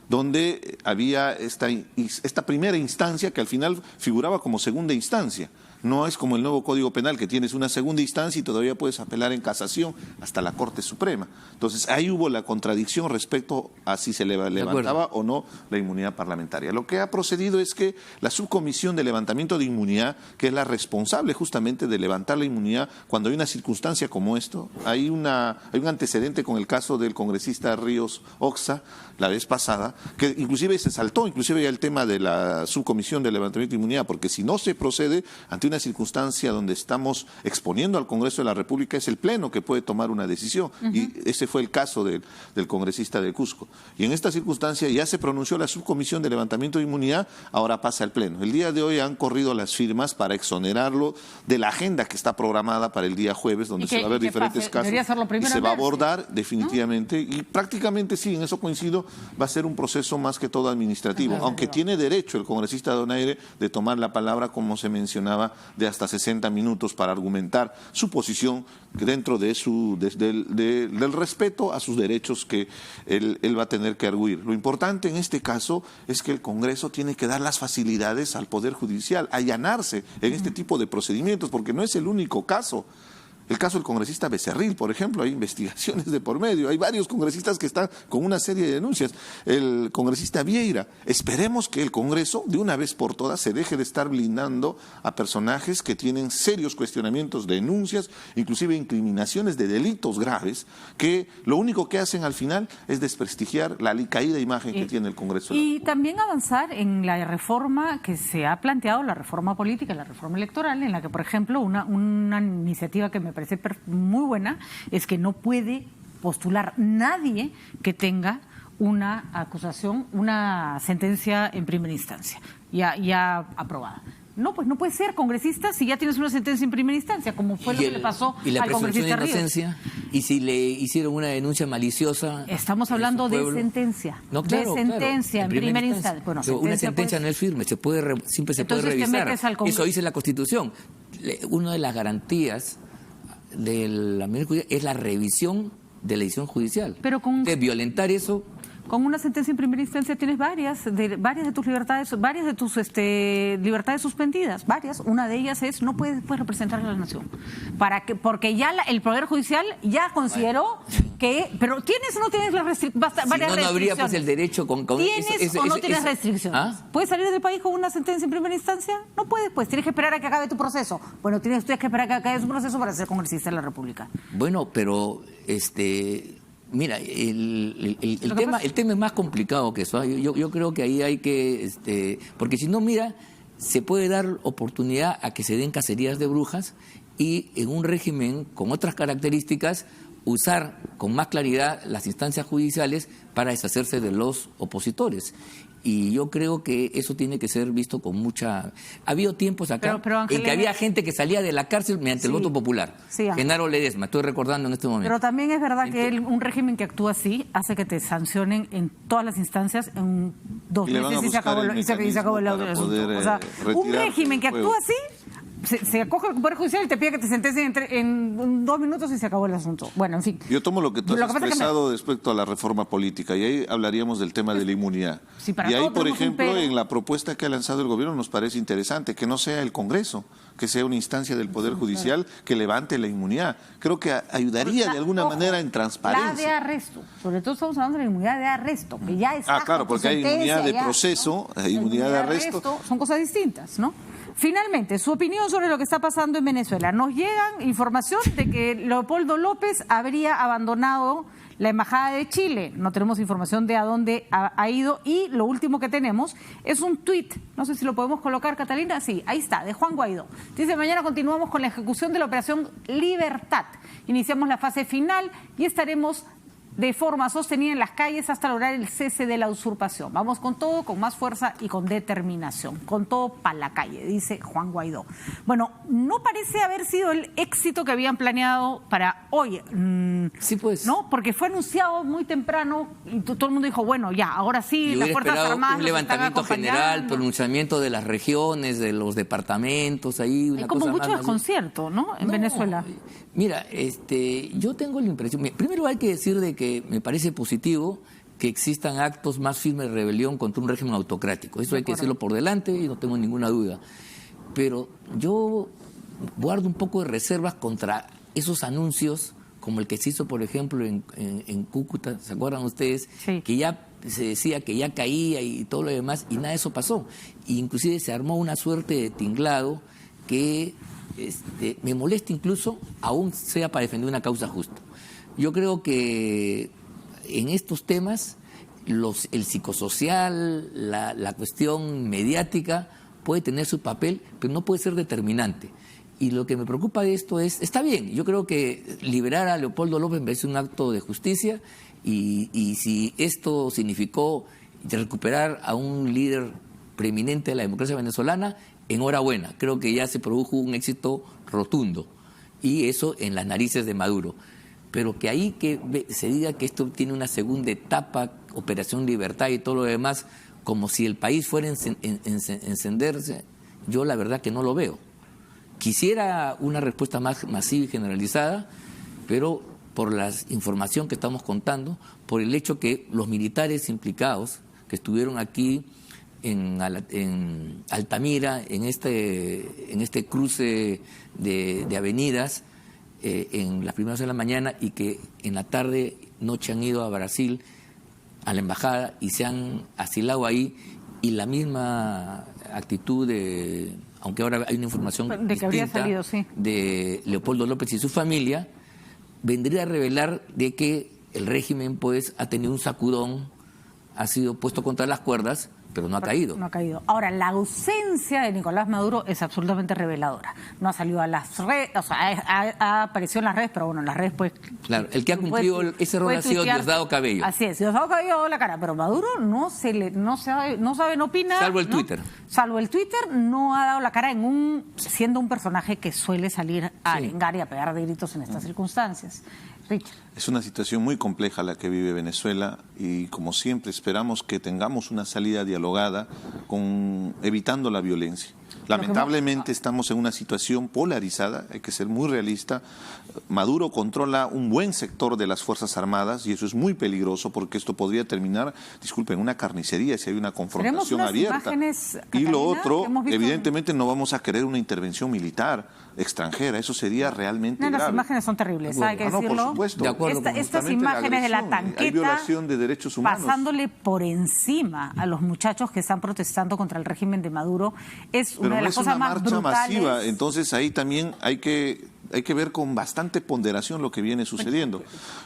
donde había esta primera instancia que al final figuraba como segunda instancia. No es como el nuevo Código Penal, que tienes una segunda instancia y todavía puedes apelar en casación hasta la Corte Suprema. Entonces, ahí hubo la contradicción respecto a si se levantaba o no la inmunidad parlamentaria. Lo que ha procedido es que la Subcomisión de Levantamiento de Inmunidad, que es la responsable justamente de levantar la inmunidad cuando hay una circunstancia como esto, hay un antecedente con el caso del congresista Ríos Oxa, la vez pasada, que inclusive se saltó, inclusive ya el tema de la Subcomisión de Levantamiento de Inmunidad, porque si no se procede ante una circunstancia donde estamos exponiendo al Congreso de la República, es el Pleno que puede tomar una decisión. Y ese fue el caso del congresista de Cusco. Y en esta circunstancia ya se pronunció la Subcomisión de Levantamiento de Inmunidad, ahora pasa al Pleno. El día de hoy han corrido las firmas para exonerarlo de la agenda que está programada para el día jueves, donde se va a ver diferentes casos. Y se va a abordar definitivamente, y prácticamente sí, en eso coincido, va a ser un proceso más que todo administrativo, aunque tiene derecho el congresista Donaire de tomar la palabra, como se mencionaba, de hasta 60 minutos para argumentar su posición dentro de del respeto a sus derechos que él va a tener que arguir. Lo importante en este caso es que el Congreso tiene que dar las facilidades al Poder Judicial, allanarse en este tipo de procedimientos, porque no es el único caso. El caso del congresista Becerril, por ejemplo, hay investigaciones de por medio, hay varios congresistas que están con una serie de denuncias. El congresista Vieira, esperemos que el Congreso de una vez por todas se deje de estar blindando a personajes que tienen serios cuestionamientos, denuncias, inclusive incriminaciones de delitos graves, que lo único que hacen al final es desprestigiar la caída imagen que tiene el Congreso. Y también avanzar en la reforma que se ha planteado, la reforma política, la reforma electoral, en la que, por ejemplo, una iniciativa que me parece muy buena es que no puede postular nadie que tenga una acusación, una sentencia en primera instancia, ya aprobada. No, pues no puedes ser congresista si ya tienes una sentencia en primera instancia, como fue lo que le pasó al congresista Ríos. Inocencia, y si le hicieron una denuncia maliciosa. Estamos hablando de sentencia. No, claro, de sentencia en primera instancia. Bueno, una sentencia no es firme, siempre se puede revisar. Eso dice la Constitución. Una de las garantías de la medida judicial es la revisión de la decisión judicial. Pero de violentar eso. Con una sentencia en primera instancia tienes varias de tus libertades, varias de tus libertades suspendidas, varias. Una de ellas es no puedes representar a la nación, porque ya el Poder Judicial ya consideró que, pero tienes o no tienes las varias restricciones. No habría pues el derecho con ¿Tienes o no tienes restricciones? ¿Puedes salir del país con una sentencia en primera instancia? No puedes, pues tienes que esperar a que acabe tu proceso. Bueno, tienes que esperar a que acabe su proceso para ser congresista de la República. Bueno, pero mira, el tema es más complicado que eso. Yo creo que ahí hay que, porque si no, mira, se puede dar oportunidad a que se den cacerías de brujas y en un régimen con otras características usar con más claridad las instancias judiciales para deshacerse de los opositores. Y yo creo que eso tiene que ser visto con mucha... Ha habido tiempos acá en que había gente que salía de la cárcel mediante el voto popular. Sí, Genaro Ledesma, estoy recordando en este momento. Pero también es verdad que un régimen que actúa así hace que te sancionen en todas las instancias en 2 meses y se acabó el asunto. O sea, un régimen que actúa así... Se acoge el Poder Judicial y te pide que te sentencien en 2 minutos y se acabó el asunto. Bueno, en fin. Yo tomo lo que tú has expresado respecto a la reforma política y ahí hablaríamos del tema de la inmunidad. Sí, y ahí, por ejemplo, en la propuesta que ha lanzado el gobierno nos parece interesante que no sea el Congreso, que sea una instancia del Poder Judicial que levante la inmunidad. Creo que ayudaría de alguna manera en transparencia. La de arresto, sobre todo estamos hablando de la inmunidad de arresto, que ya está. Claro, porque hay inmunidad de proceso, hay inmunidad de arresto. Son cosas distintas, ¿no? Finalmente, su opinión sobre lo que está pasando en Venezuela. Nos llegan información de que Leopoldo López habría abandonado la Embajada de Chile. No tenemos información de a dónde ha ido. Y lo último que tenemos es un tuit. No sé si lo podemos colocar, Catalina. Sí, ahí está, de Juan Guaidó. Dice, mañana continuamos con la ejecución de la Operación Libertad. Iniciamos la fase final y estaremos de forma sostenida en las calles hasta lograr el cese de la usurpación. Vamos con todo, con más fuerza y con determinación. Con todo para la calle, dice Juan Guaidó. Bueno, no parece haber sido el éxito que habían planeado para hoy. Sí, pues. ¿No? Porque fue anunciado muy temprano y todo el mundo dijo, bueno, ya, ahora sí, las Fuerzas Armadas un levantamiento general, pronunciamiento de las regiones, de los departamentos, ahí una hay como cosa mucho más, desconcierto, ¿no? En Venezuela. Mira, yo tengo la impresión, primero hay que decir de que me parece positivo que existan actos más firmes de rebelión contra un régimen autocrático. Eso hay que decirlo por delante y no tengo ninguna duda. Pero yo guardo un poco de reservas contra esos anuncios, como el que se hizo, por ejemplo, en Cúcuta, ¿se acuerdan ustedes? Sí. Que ya se decía que ya caía y todo lo demás, y nada de eso pasó. E inclusive se armó una suerte de tinglado que me molesta incluso, aún sea para defender una causa justa. Yo creo que en estos temas el psicosocial, la cuestión mediática puede tener su papel, pero no puede ser determinante. Y lo que me preocupa de esto está bien, yo creo que liberar a Leopoldo López me parece un acto de justicia y si esto significó recuperar a un líder preeminente de la democracia venezolana, enhorabuena, creo que ya se produjo un éxito rotundo y eso en las narices de Maduro. Pero que ahí que se diga que esto tiene una segunda etapa, Operación Libertad y todo lo demás, como si el país fuera a encenderse, yo la verdad que no lo veo. Quisiera una respuesta más masiva y generalizada, pero por la información que estamos contando, por el hecho que los militares implicados que estuvieron aquí en Altamira, en este cruce de avenidas, en las primeras de la mañana y que en la tarde, noche han ido a Brasil, a la embajada y se han asilado ahí y la misma actitud aunque ahora hay una información de distinta, que habría salido, sí, de Leopoldo López y su familia, vendría a revelar de que el régimen pues ha tenido un sacudón, ha sido puesto contra las cuerdas, pero no ha caído. No ha caído. Ahora, la ausencia de Nicolás Maduro es absolutamente reveladora. No ha salido a las redes, o sea, ha aparecido en las redes, pero bueno, en las redes pues... Claro, el que ha cumplido ese rol ha sido Diosdado Cabello. Así es, Diosdado Cabello ha dado la cara, pero Maduro no sabe, no opina. Salvo el ¿no? Twitter. Salvo el Twitter, no ha dado la cara siendo un personaje que suele salir a arengar y a pegar de gritos en estas circunstancias. Richard. Es una situación muy compleja la que vive Venezuela y como siempre esperamos que tengamos una salida dialogada evitando la violencia. Lamentablemente estamos en una situación polarizada, hay que ser muy realista. Maduro controla un buen sector de las Fuerzas Armadas y eso es muy peligroso porque esto podría terminar, disculpen, una carnicería si hay una confrontación abierta. Y lo otro, evidentemente no vamos a querer una intervención militar extranjera, eso sería realmente grave. Las imágenes son terribles, hay que decirlo. Por supuesto. De acuerdo, estas imágenes de la tanqueta, hay violación de derechos humanos, pasándole por encima a los muchachos que están protestando contra el régimen de Maduro, es una de las cosas más brutales. Pero no es una marcha masiva, entonces ahí también hay que ver con bastante ponderación lo que viene sucediendo.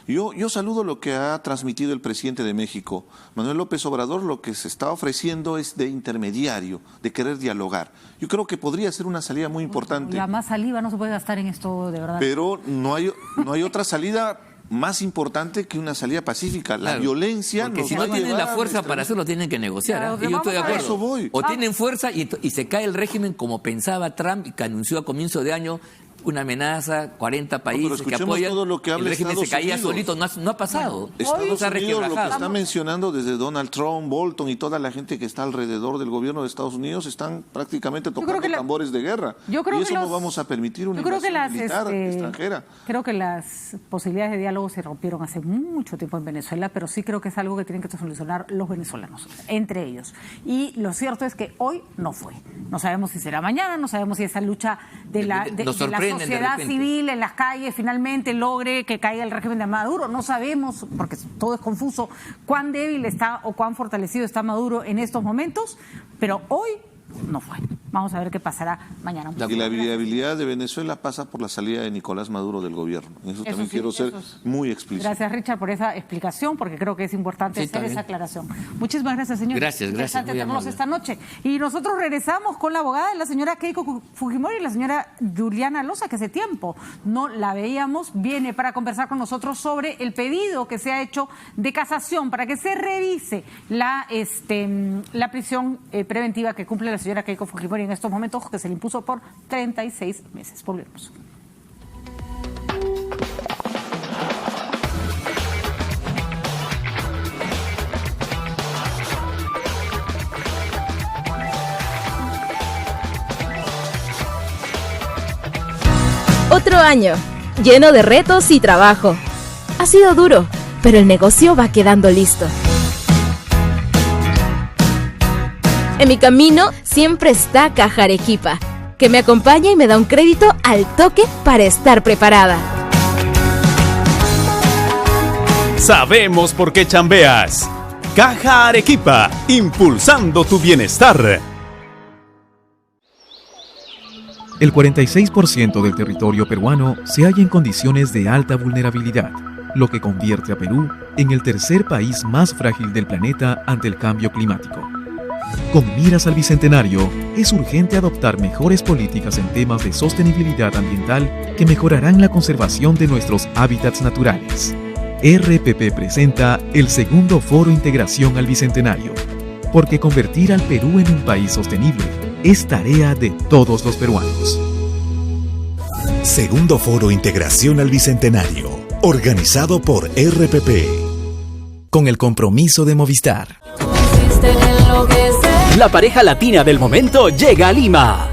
Yo saludo lo que ha transmitido el presidente de México, Manuel López Obrador. Lo que se está ofreciendo es de intermediario, de querer dialogar. Yo creo que podría ser una salida muy importante. La más saliva no se puede gastar en esto, de verdad. Pero no hay otra salida más importante que una salida pacífica. La violencia porque nos si va no a tienen llevar la fuerza para hacerlo, tienen que negociar. Claro, Y yo estoy de acuerdo. eso voy. O tienen fuerza y se cae el régimen como pensaba Trump y que anunció a comienzo de año una amenaza, 40 países que apoyan, todo lo que habla el régimen Estados se caía Unidos. solito, no ha pasado. Estados Unidos, lo que está mencionando desde Donald Trump, Bolton y toda la gente que está alrededor del gobierno de Estados Unidos están prácticamente tocando tambores de guerra. Y eso no vamos a permitir una invasión militar extranjera. Creo que las posibilidades de diálogo se rompieron hace mucho tiempo en Venezuela, pero sí creo que es algo que tienen que solucionar los venezolanos, entre ellos. Y lo cierto es que hoy no fue. No sabemos si será mañana, no sabemos si esa lucha de la sociedad civil en las calles finalmente logre que caiga el régimen de Maduro. No sabemos, porque todo es confuso, cuán débil está o cuán fortalecido está Maduro en estos momentos, pero hoy no fue. Vamos a ver qué pasará mañana. Y la viabilidad de Venezuela pasa por la salida de Nicolás Maduro del gobierno. Eso también quiero ser muy explícito. Gracias, Richard, por esa explicación, porque creo que es importante hacer esa aclaración. Muchísimas gracias, señor. Gracias. Interesante tenerlos esta noche. Y nosotros regresamos con la abogada de la señora Keiko Fujimori y la señora Juliana Loza, que hace tiempo no la veíamos. Viene para conversar con nosotros sobre el pedido que se ha hecho de casación para que se revise la prisión preventiva que cumple la señora Keiko Fujimori en estos momentos, que se le impuso por 36 meses. Volvemos. Otro año, lleno de retos y trabajo. Ha sido duro, pero el negocio va quedando listo. En mi camino siempre está Caja Arequipa, que me acompaña y me da un crédito al toque para estar preparada. Sabemos por qué chambeas. Caja Arequipa, impulsando tu bienestar. El 46% del territorio peruano se halla en condiciones de alta vulnerabilidad, lo que convierte a Perú en el tercer país más frágil del planeta ante el cambio climático. Con miras al Bicentenario, es urgente adoptar mejores políticas en temas de sostenibilidad ambiental que mejorarán la conservación de nuestros hábitats naturales. RPP presenta el segundo Foro Integración al Bicentenario, porque convertir al Perú en un país sostenible es tarea de todos los peruanos. Segundo Foro Integración al Bicentenario, organizado por RPP, con el compromiso de Movistar. La pareja latina del momento llega a Lima.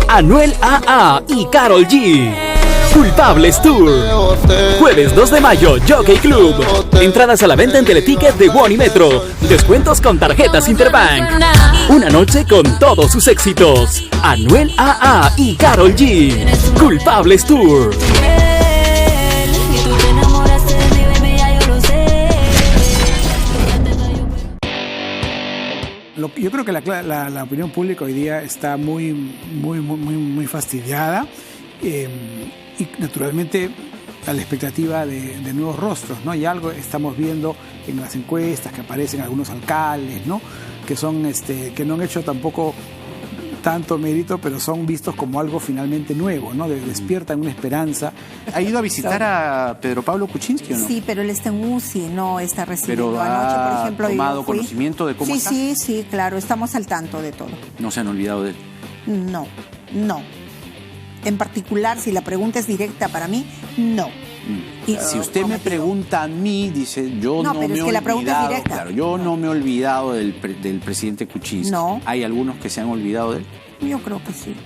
Anuel AA y Karol G. Culpables Tour. Jueves 2 de mayo, Jockey Club. Entradas a la venta en Teleticket de Won y Metro. Descuentos con tarjetas Interbank. Una noche con todos sus éxitos. Anuel AA y Karol G. Culpables Tour. Yo creo que la opinión pública hoy día está muy fastidiada y naturalmente a la expectativa de nuevos rostros, ¿no? Y algo estamos viendo en las encuestas que aparecen algunos alcaldes, ¿no? Que son que no han hecho tampoco tanto mérito, pero son vistos como algo finalmente nuevo, ¿no? Despiertan una esperanza. ¿Ha ido a visitar a Pedro Pablo Kuczynski o no? Sí, pero él está en UCI, no está recibiendo. Pero anoche, por ha ejemplo, tomado conocimiento de cómo está. Sí, claro, estamos al tanto de todo. ¿No se han olvidado de él? No. En particular, si la pregunta es directa para mí, no. Y si usted me pregunta a mí, dice, yo no me he olvidado. La pregunta es directa. Claro, yo no me he olvidado del presidente Kuczynski. No. ¿Hay algunos que se han olvidado de él? Yo creo que sí.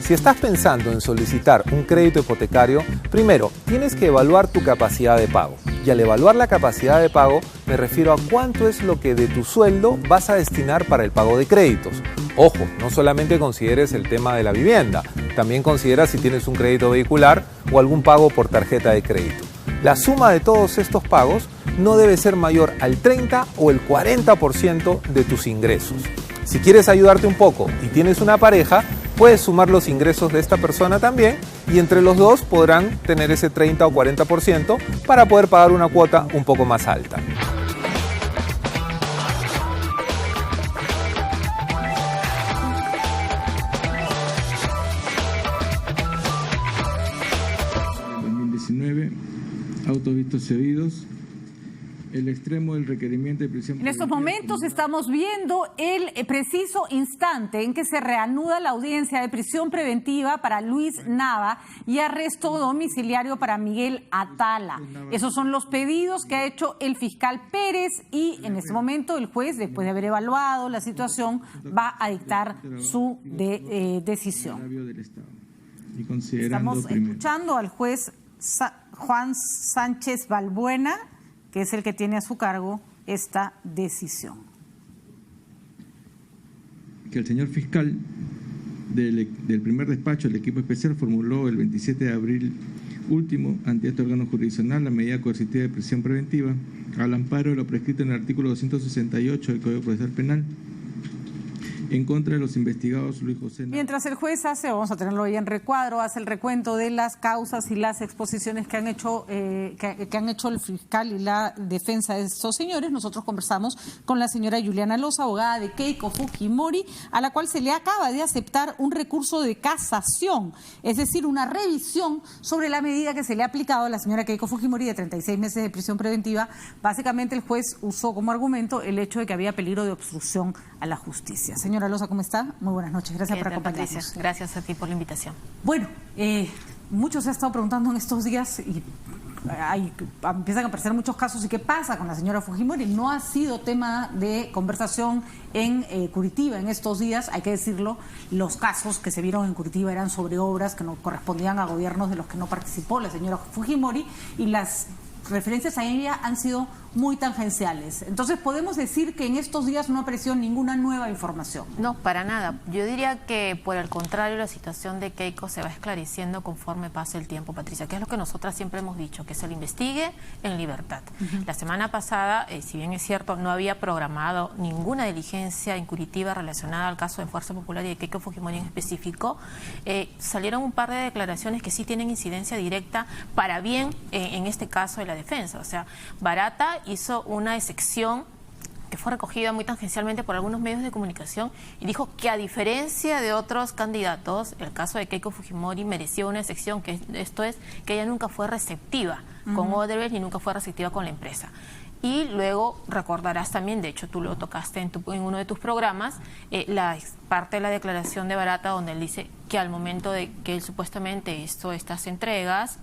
Si estás pensando en solicitar un crédito hipotecario, primero tienes que evaluar tu capacidad de pago. Y al evaluar la capacidad de pago, me refiero a cuánto es lo que de tu sueldo vas a destinar para el pago de créditos. Ojo, no solamente consideres el tema de la vivienda, también considera si tienes un crédito vehicular o algún pago por tarjeta de crédito. La suma de todos estos pagos no debe ser mayor al 30 o el 40% de tus ingresos. Si quieres ayudarte un poco y tienes una pareja, puedes sumar los ingresos de esta persona también y entre los dos podrán tener ese 30 o 40% para poder pagar una cuota un poco más alta. Autos vistos cedidos. El extremo del requerimiento de prisión. En estos momentos estamos viendo el preciso instante en que se reanuda la audiencia de prisión preventiva para Luis Nava y arresto domiciliario para Miguel Atala. Esos son los pedidos que ha hecho el fiscal Pérez y en este momento el juez, después de haber evaluado la situación, va a dictar su decisión. Estamos escuchando al juez Juan Sánchez Balbuena, que es el que tiene a su cargo esta decisión. Que el señor fiscal del primer despacho, el equipo especial formuló el 27 de abril último ante este órgano jurisdiccional la medida coercitiva de prisión preventiva al amparo de lo prescrito en el artículo 268 del Código Procesal Penal en contra de los investigados Luis José. Mientras el juez vamos a tenerlo ahí en recuadro, hace el recuento de las causas y las exposiciones que han hecho el fiscal y la defensa de estos señores, nosotros conversamos con la señora Juliana Loza, abogada de Keiko Fujimori, a la cual se le acaba de aceptar un recurso de casación, es decir, una revisión sobre la medida que se le ha aplicado a la señora Keiko Fujimori de 36 meses de prisión preventiva. Básicamente el juez usó como argumento el hecho de que había peligro de obstrucción a la justicia. Señora Loza, ¿cómo está? Muy buenas noches, gracias por acompañarnos. Patricia, gracias a ti por la invitación. Bueno, muchos se han estado preguntando en estos días y empiezan a aparecer muchos casos. ¿Y qué pasa con la señora Fujimori? No ha sido tema de conversación en Curitiba en estos días, hay que decirlo. Los casos que se vieron en Curitiba eran sobre obras que no correspondían a gobiernos de los que no participó la señora Fujimori, y las referencias a ella han sido muy tangenciales. Entonces, ¿podemos decir que en estos días no apareció ninguna nueva información? No, para nada. Yo diría que, por el contrario, la situación de Keiko se va esclareciendo conforme pase el tiempo, Patricia, que es lo que nosotras siempre hemos dicho, que se le investigue en libertad. La semana pasada, si bien es cierto, no había programado ninguna diligencia en Curitiba relacionada al caso de Fuerza Popular y de Keiko Fujimori en específico, salieron un par de declaraciones que sí tienen incidencia directa para bien en este caso de la defensa. O sea, Barata hizo una excepción que fue recogida muy tangencialmente por algunos medios de comunicación y dijo que, a diferencia de otros candidatos, el caso de Keiko Fujimori mereció una excepción, que esto es que ella nunca fue receptiva con Odebrecht ni nunca fue receptiva con la empresa. Y luego recordarás también, de hecho tú lo tocaste en uno de tus programas, la parte de la declaración de Barata, donde él dice que al momento de que él supuestamente hizo estas entregas,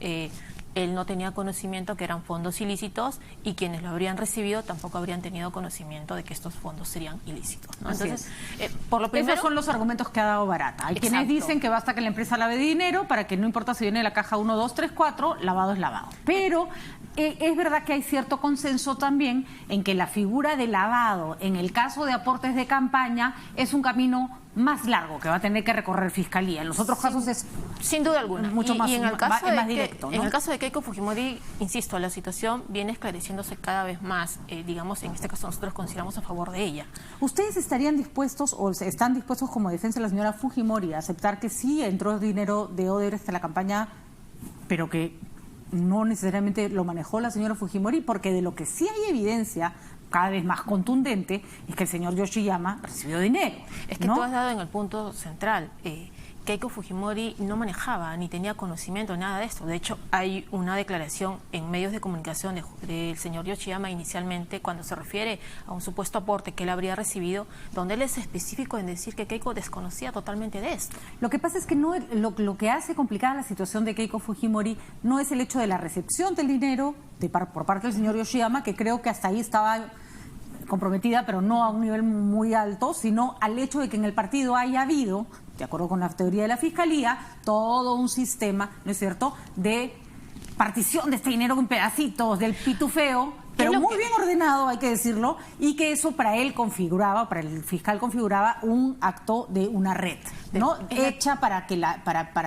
él no tenía conocimiento que eran fondos ilícitos, y quienes lo habrían recibido tampoco habrían tenido conocimiento de que estos fondos serían ilícitos, ¿no? Entonces, por lo primero, esos son los argumentos que ha dado Barata. Hay quienes dicen que basta que la empresa lave dinero para que no importa si viene de la caja 1, 2, 3, 4, lavado es lavado. Pero es verdad que hay cierto consenso también en que la figura de lavado, en el caso de aportes de campaña, es un camino más largo que va a tener que recorrer Fiscalía. En los otros casos es sin duda alguna mucho más, y en el caso más directo, ¿no? En el caso de Keiko Fujimori, insisto, la situación viene esclareciéndose cada vez más. Digamos, en este caso nosotros consideramos a favor de ella. ¿Ustedes estarían dispuestos o están dispuestos, como defensa de la señora Fujimori, a aceptar que sí entró dinero de Odebrecht en la campaña, pero que no necesariamente lo manejó la señora Fujimori? Porque de lo que sí hay evidencia cada vez más contundente es que el señor Yoshiyama recibió dinero. Es que tú has dado en el punto central. Keiko Fujimori no manejaba ni tenía conocimiento de nada de esto. De hecho, hay una declaración en medios de comunicación del señor Yoshiyama inicialmente, cuando se refiere a un supuesto aporte que él habría recibido, donde él es específico en decir que Keiko desconocía totalmente de esto. Lo que pasa es que no, lo que hace complicada la situación de Keiko Fujimori no es el hecho de la recepción del dinero por parte del señor Yoshiyama, que creo que hasta ahí estaba comprometida, pero no a un nivel muy alto, sino al hecho de que en el partido haya habido, de acuerdo con la teoría de la Fiscalía, todo un sistema, ¿no es cierto?, de partición de este dinero en pedacitos, del pitufeo, pero muy bien ordenado, hay que decirlo, y que eso para él configuraba, para el fiscal configuraba un acto de una red, ¿no? Hecha para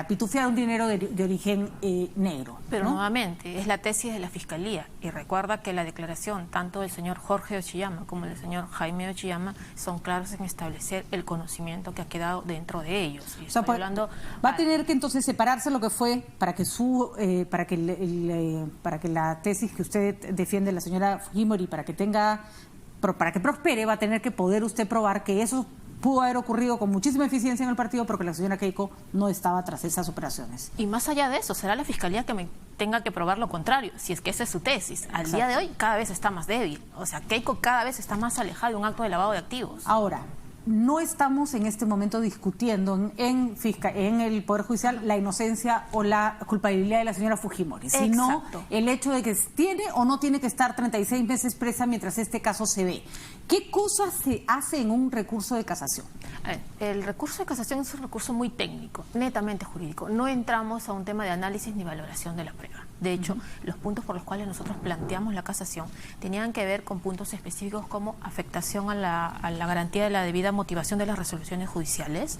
pitufear un dinero de origen negro. Pero ¿no? Nuevamente, es la tesis de la Fiscalía, y recuerda que la declaración tanto del señor Jorge Yoshiyama como del señor Jaime Yoshiyama son claros en establecer el conocimiento que ha quedado dentro de ellos. Y o sea, va a tener que entonces separarse lo que fue para que la tesis que usted defiende, la señora Fujimori, para que prospere, va a tener que poder usted probar que eso pudo haber ocurrido con muchísima eficiencia en el partido, porque la señora Keiko no estaba tras esas operaciones. Y más allá de eso, será la Fiscalía que me tenga que probar lo contrario, si es que esa es su tesis. Al día de hoy cada vez está más débil. O sea, Keiko cada vez está más alejada de un acto de lavado de activos. Ahora, no estamos en este momento discutiendo en el Poder Judicial la inocencia o la culpabilidad de la señora Fujimori, sino el hecho de que tiene o no tiene que estar 36 meses presa mientras este caso se ve. ¿Qué cosas se hace en un recurso de casación? El recurso de casación es un recurso muy técnico, netamente jurídico. No entramos a un tema de análisis ni valoración de la prueba. De hecho, los puntos por los cuales nosotros planteamos la casación tenían que ver con puntos específicos como afectación a la garantía de la debida motivación de las resoluciones judiciales,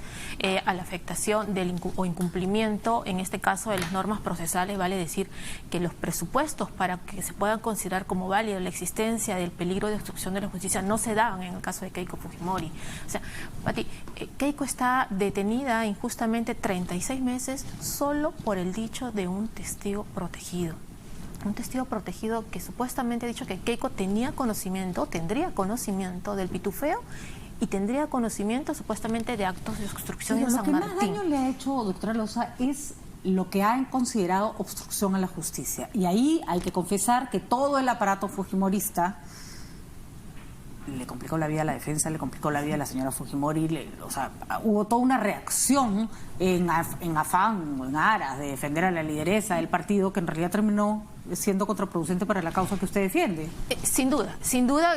a la afectación o incumplimiento, en este caso, de las normas procesales, vale decir que los presupuestos para que se puedan considerar como válida la existencia del peligro de obstrucción de la justicia no se daban en el caso de Keiko Fujimori. O sea, Pati, Keiko está detenida injustamente 36 meses solo por el dicho de un testigo protegido. Un testigo protegido que supuestamente ha dicho que Keiko tendría conocimiento del pitufeo y tendría conocimiento supuestamente de actos de obstrucción en San Martín. Lo que más daño le ha hecho, doctora Loza, es lo que han considerado obstrucción a la justicia. Y ahí hay que confesar que todo el aparato fujimorista le complicó la vida a la defensa, le complicó la vida a la señora Fujimori, hubo toda una reacción en afán o en aras de defender a la lideresa del partido que en realidad terminó siendo contraproducente para la causa que usted defiende. Sin duda,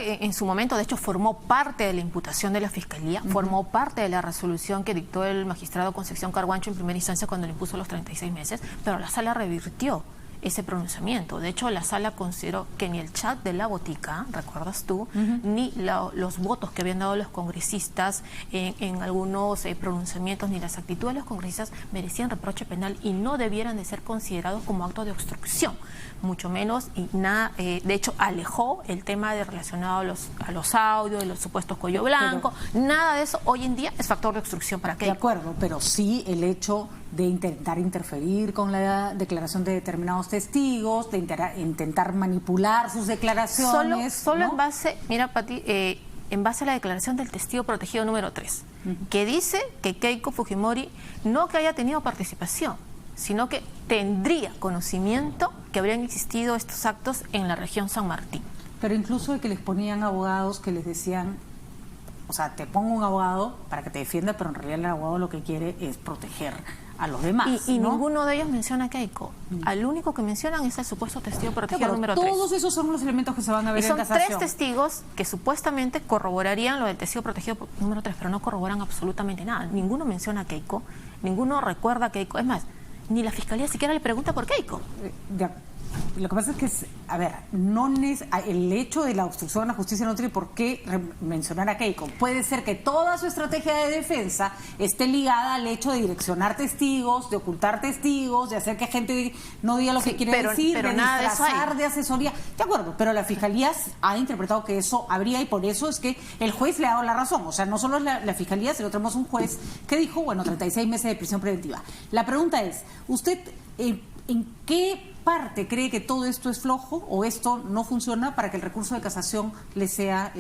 en su momento, de hecho, formó parte de la imputación de la Fiscalía, formó parte de la resolución que dictó el magistrado Concepción Carguancho en primera instancia cuando le impuso los 36 meses, pero la sala revirtió ese pronunciamiento. De hecho, la sala consideró que ni el chat de la botica, recuerdas tú, ni los votos que habían dado los congresistas en algunos pronunciamientos, ni las actitudes de los congresistas merecían reproche penal y no debieran de ser considerados como actos de obstrucción, mucho menos, y nada, de hecho, alejó el tema relacionado a los audios, de los supuestos cuello blanco, nada de eso hoy en día es factor de obstrucción para Keiko. De acuerdo, pero sí el hecho de intentar interferir con la declaración de determinados testigos, de intentar manipular sus declaraciones. Solo ¿no? En base, mira, Pati, en base a la declaración del testigo protegido número 3, que dice que Keiko Fujimori no que haya tenido participación, sino que tendría conocimiento que habrían existido estos actos en la región San Martín. Pero incluso de que les ponían abogados que les decían, o sea, te pongo un abogado para que te defienda, pero en realidad el abogado lo que quiere es proteger a los demás. Y ¿no? ninguno de ellos menciona a Keiko. Al único que mencionan es el supuesto testigo protegido número 3. Todos esos son los elementos que se van a ver en casación. Son 3 testigos que supuestamente corroborarían lo del testigo protegido número 3, pero no corroboran absolutamente nada. Ninguno menciona a Keiko, ninguno recuerda a Keiko. Es más, ni la Fiscalía siquiera le pregunta por Keiko. Lo que pasa es que, el hecho de la obstrucción a la justicia no tiene por qué mencionar a Keiko. Puede ser que toda su estrategia de defensa esté ligada al hecho de direccionar testigos, de ocultar testigos, de hacer que gente no diga lo que quiere decir, pero de nada disfrazar de de asesoría. De acuerdo, pero la Fiscalía ha interpretado que eso habría y por eso es que el juez le ha dado la razón. O sea, no solo la Fiscalía, sino tenemos un juez que dijo, 36 meses de prisión preventiva. La pregunta es, ¿usted en qué parte cree que todo esto es flojo o esto no funciona para que el recurso de casación le sea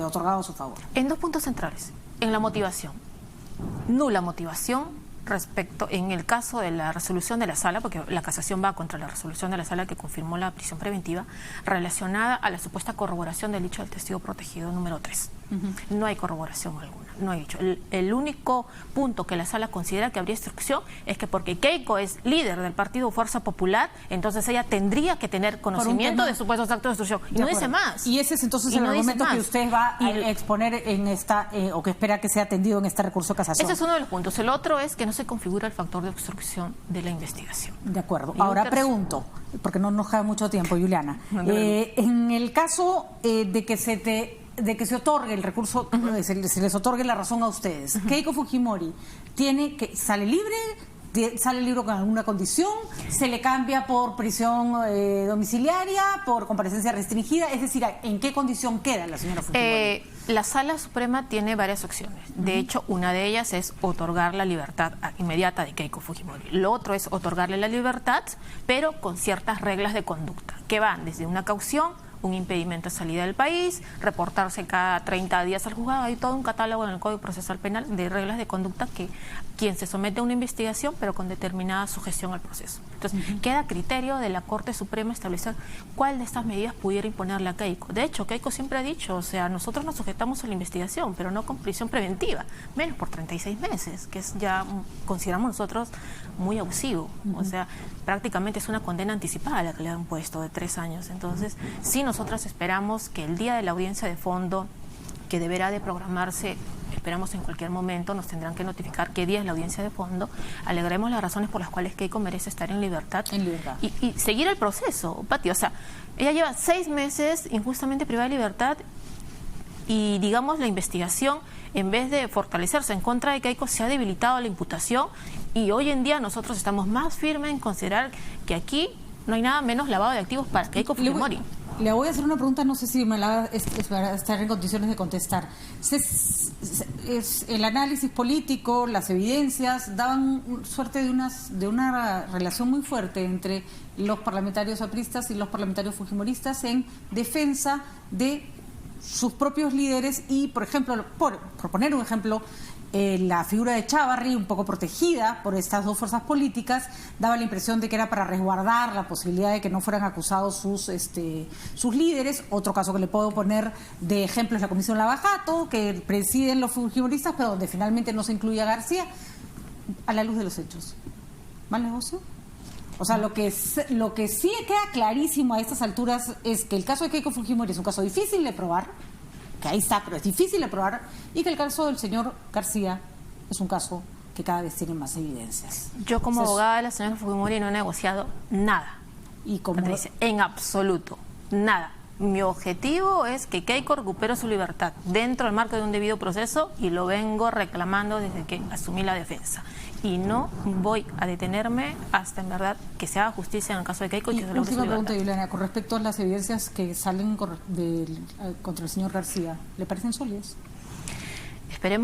otorgado a su favor? En 2 puntos centrales. En la motivación. Nula motivación respecto, en el caso de la resolución de la sala, porque la casación va contra la resolución de la sala que confirmó la prisión preventiva, relacionada a la supuesta corroboración del dicho del testigo protegido número 3. No hay corroboración alguna, no hay dicho. El único punto que la sala considera que habría obstrucción es que porque Keiko es líder del partido Fuerza Popular, entonces ella tendría que tener conocimiento de supuestos actos de obstrucción. Y no dice más. Y ese es entonces el argumento que usted va a exponer en esta, o que espera que sea atendido en este recurso de casación. Ese es uno de los puntos. El otro es que no se configura el factor de obstrucción de la investigación. De acuerdo. Ahora pregunto, porque no nos queda mucho tiempo, Juliana. En el caso de que se otorgue el recurso, se les otorgue la razón a ustedes, Keiko Fujimori sale libre con alguna condición, se le cambia por prisión domiciliaria, por comparecencia restringida, es decir, ¿en qué condición queda la señora Fujimori? La Sala Suprema tiene varias opciones. De hecho, una de ellas es otorgar la libertad inmediata de Keiko Fujimori. Lo otro es otorgarle la libertad, pero con ciertas reglas de conducta, que van desde una caución, un impedimento de salida del país, reportarse cada 30 días al juzgado. Hay todo un catálogo en el Código Procesal Penal de reglas de conducta que quien se somete a una investigación, pero con determinada sujeción al proceso. Entonces, queda a criterio de la Corte Suprema establecer cuál de estas medidas pudiera imponerle a Keiko. De hecho, Keiko siempre ha dicho, o sea, nosotros nos sujetamos a la investigación, pero no con prisión preventiva, menos por 36 meses, que es ya, consideramos nosotros, muy abusivo. O sea, prácticamente es una condena anticipada la que le han puesto de 3 años. Entonces, sí, nosotras esperamos que el día de la audiencia de fondo, que deberá de programarse esperamos en cualquier momento, nos tendrán que notificar qué día es la audiencia de fondo, alegaremos las razones por las cuales Keiko merece estar en libertad. Y seguir el proceso, Pati. O sea, ella lleva 6 meses injustamente privada de libertad y, digamos, la investigación, en vez de fortalecerse en contra de Keiko, se ha debilitado la imputación, y hoy en día nosotros estamos más firmes en considerar que aquí no hay nada menos lavado de activos para Keiko Fujimori. Le voy a hacer una pregunta, no sé si me la va a estar en condiciones de contestar. El análisis político, las evidencias, daban suerte de una relación muy fuerte entre los parlamentarios apristas y los parlamentarios fujimoristas en defensa de sus propios líderes y, por ejemplo, por poner un ejemplo, la figura de Chávarri, un poco protegida por estas dos fuerzas políticas, daba la impresión de que era para resguardar la posibilidad de que no fueran acusados sus líderes. Otro caso que le puedo poner de ejemplo es la Comisión Lavajato, que presiden los fujimoristas, pero donde finalmente no se incluye a García. A la luz de los hechos, ¿mal negocio? O sea, lo que sí queda clarísimo a estas alturas es que el caso de Keiko Fujimori es un caso difícil de probar, que ahí está, pero es difícil de probar, y que el caso del señor García es un caso que cada vez tiene más evidencias. Yo como abogada de la señora Fujimori no he negociado nada. ¿Y cómo? En absoluto, nada. Mi objetivo es que Keiko recupere su libertad dentro del marco de un debido proceso, y lo vengo reclamando desde que asumí la defensa. Y no voy a detenerme hasta, en verdad, que se haga justicia en el caso de Keiko. Y última pregunta, Juliana, con respecto a las evidencias que salen contra el señor García, ¿le parecen sólidas?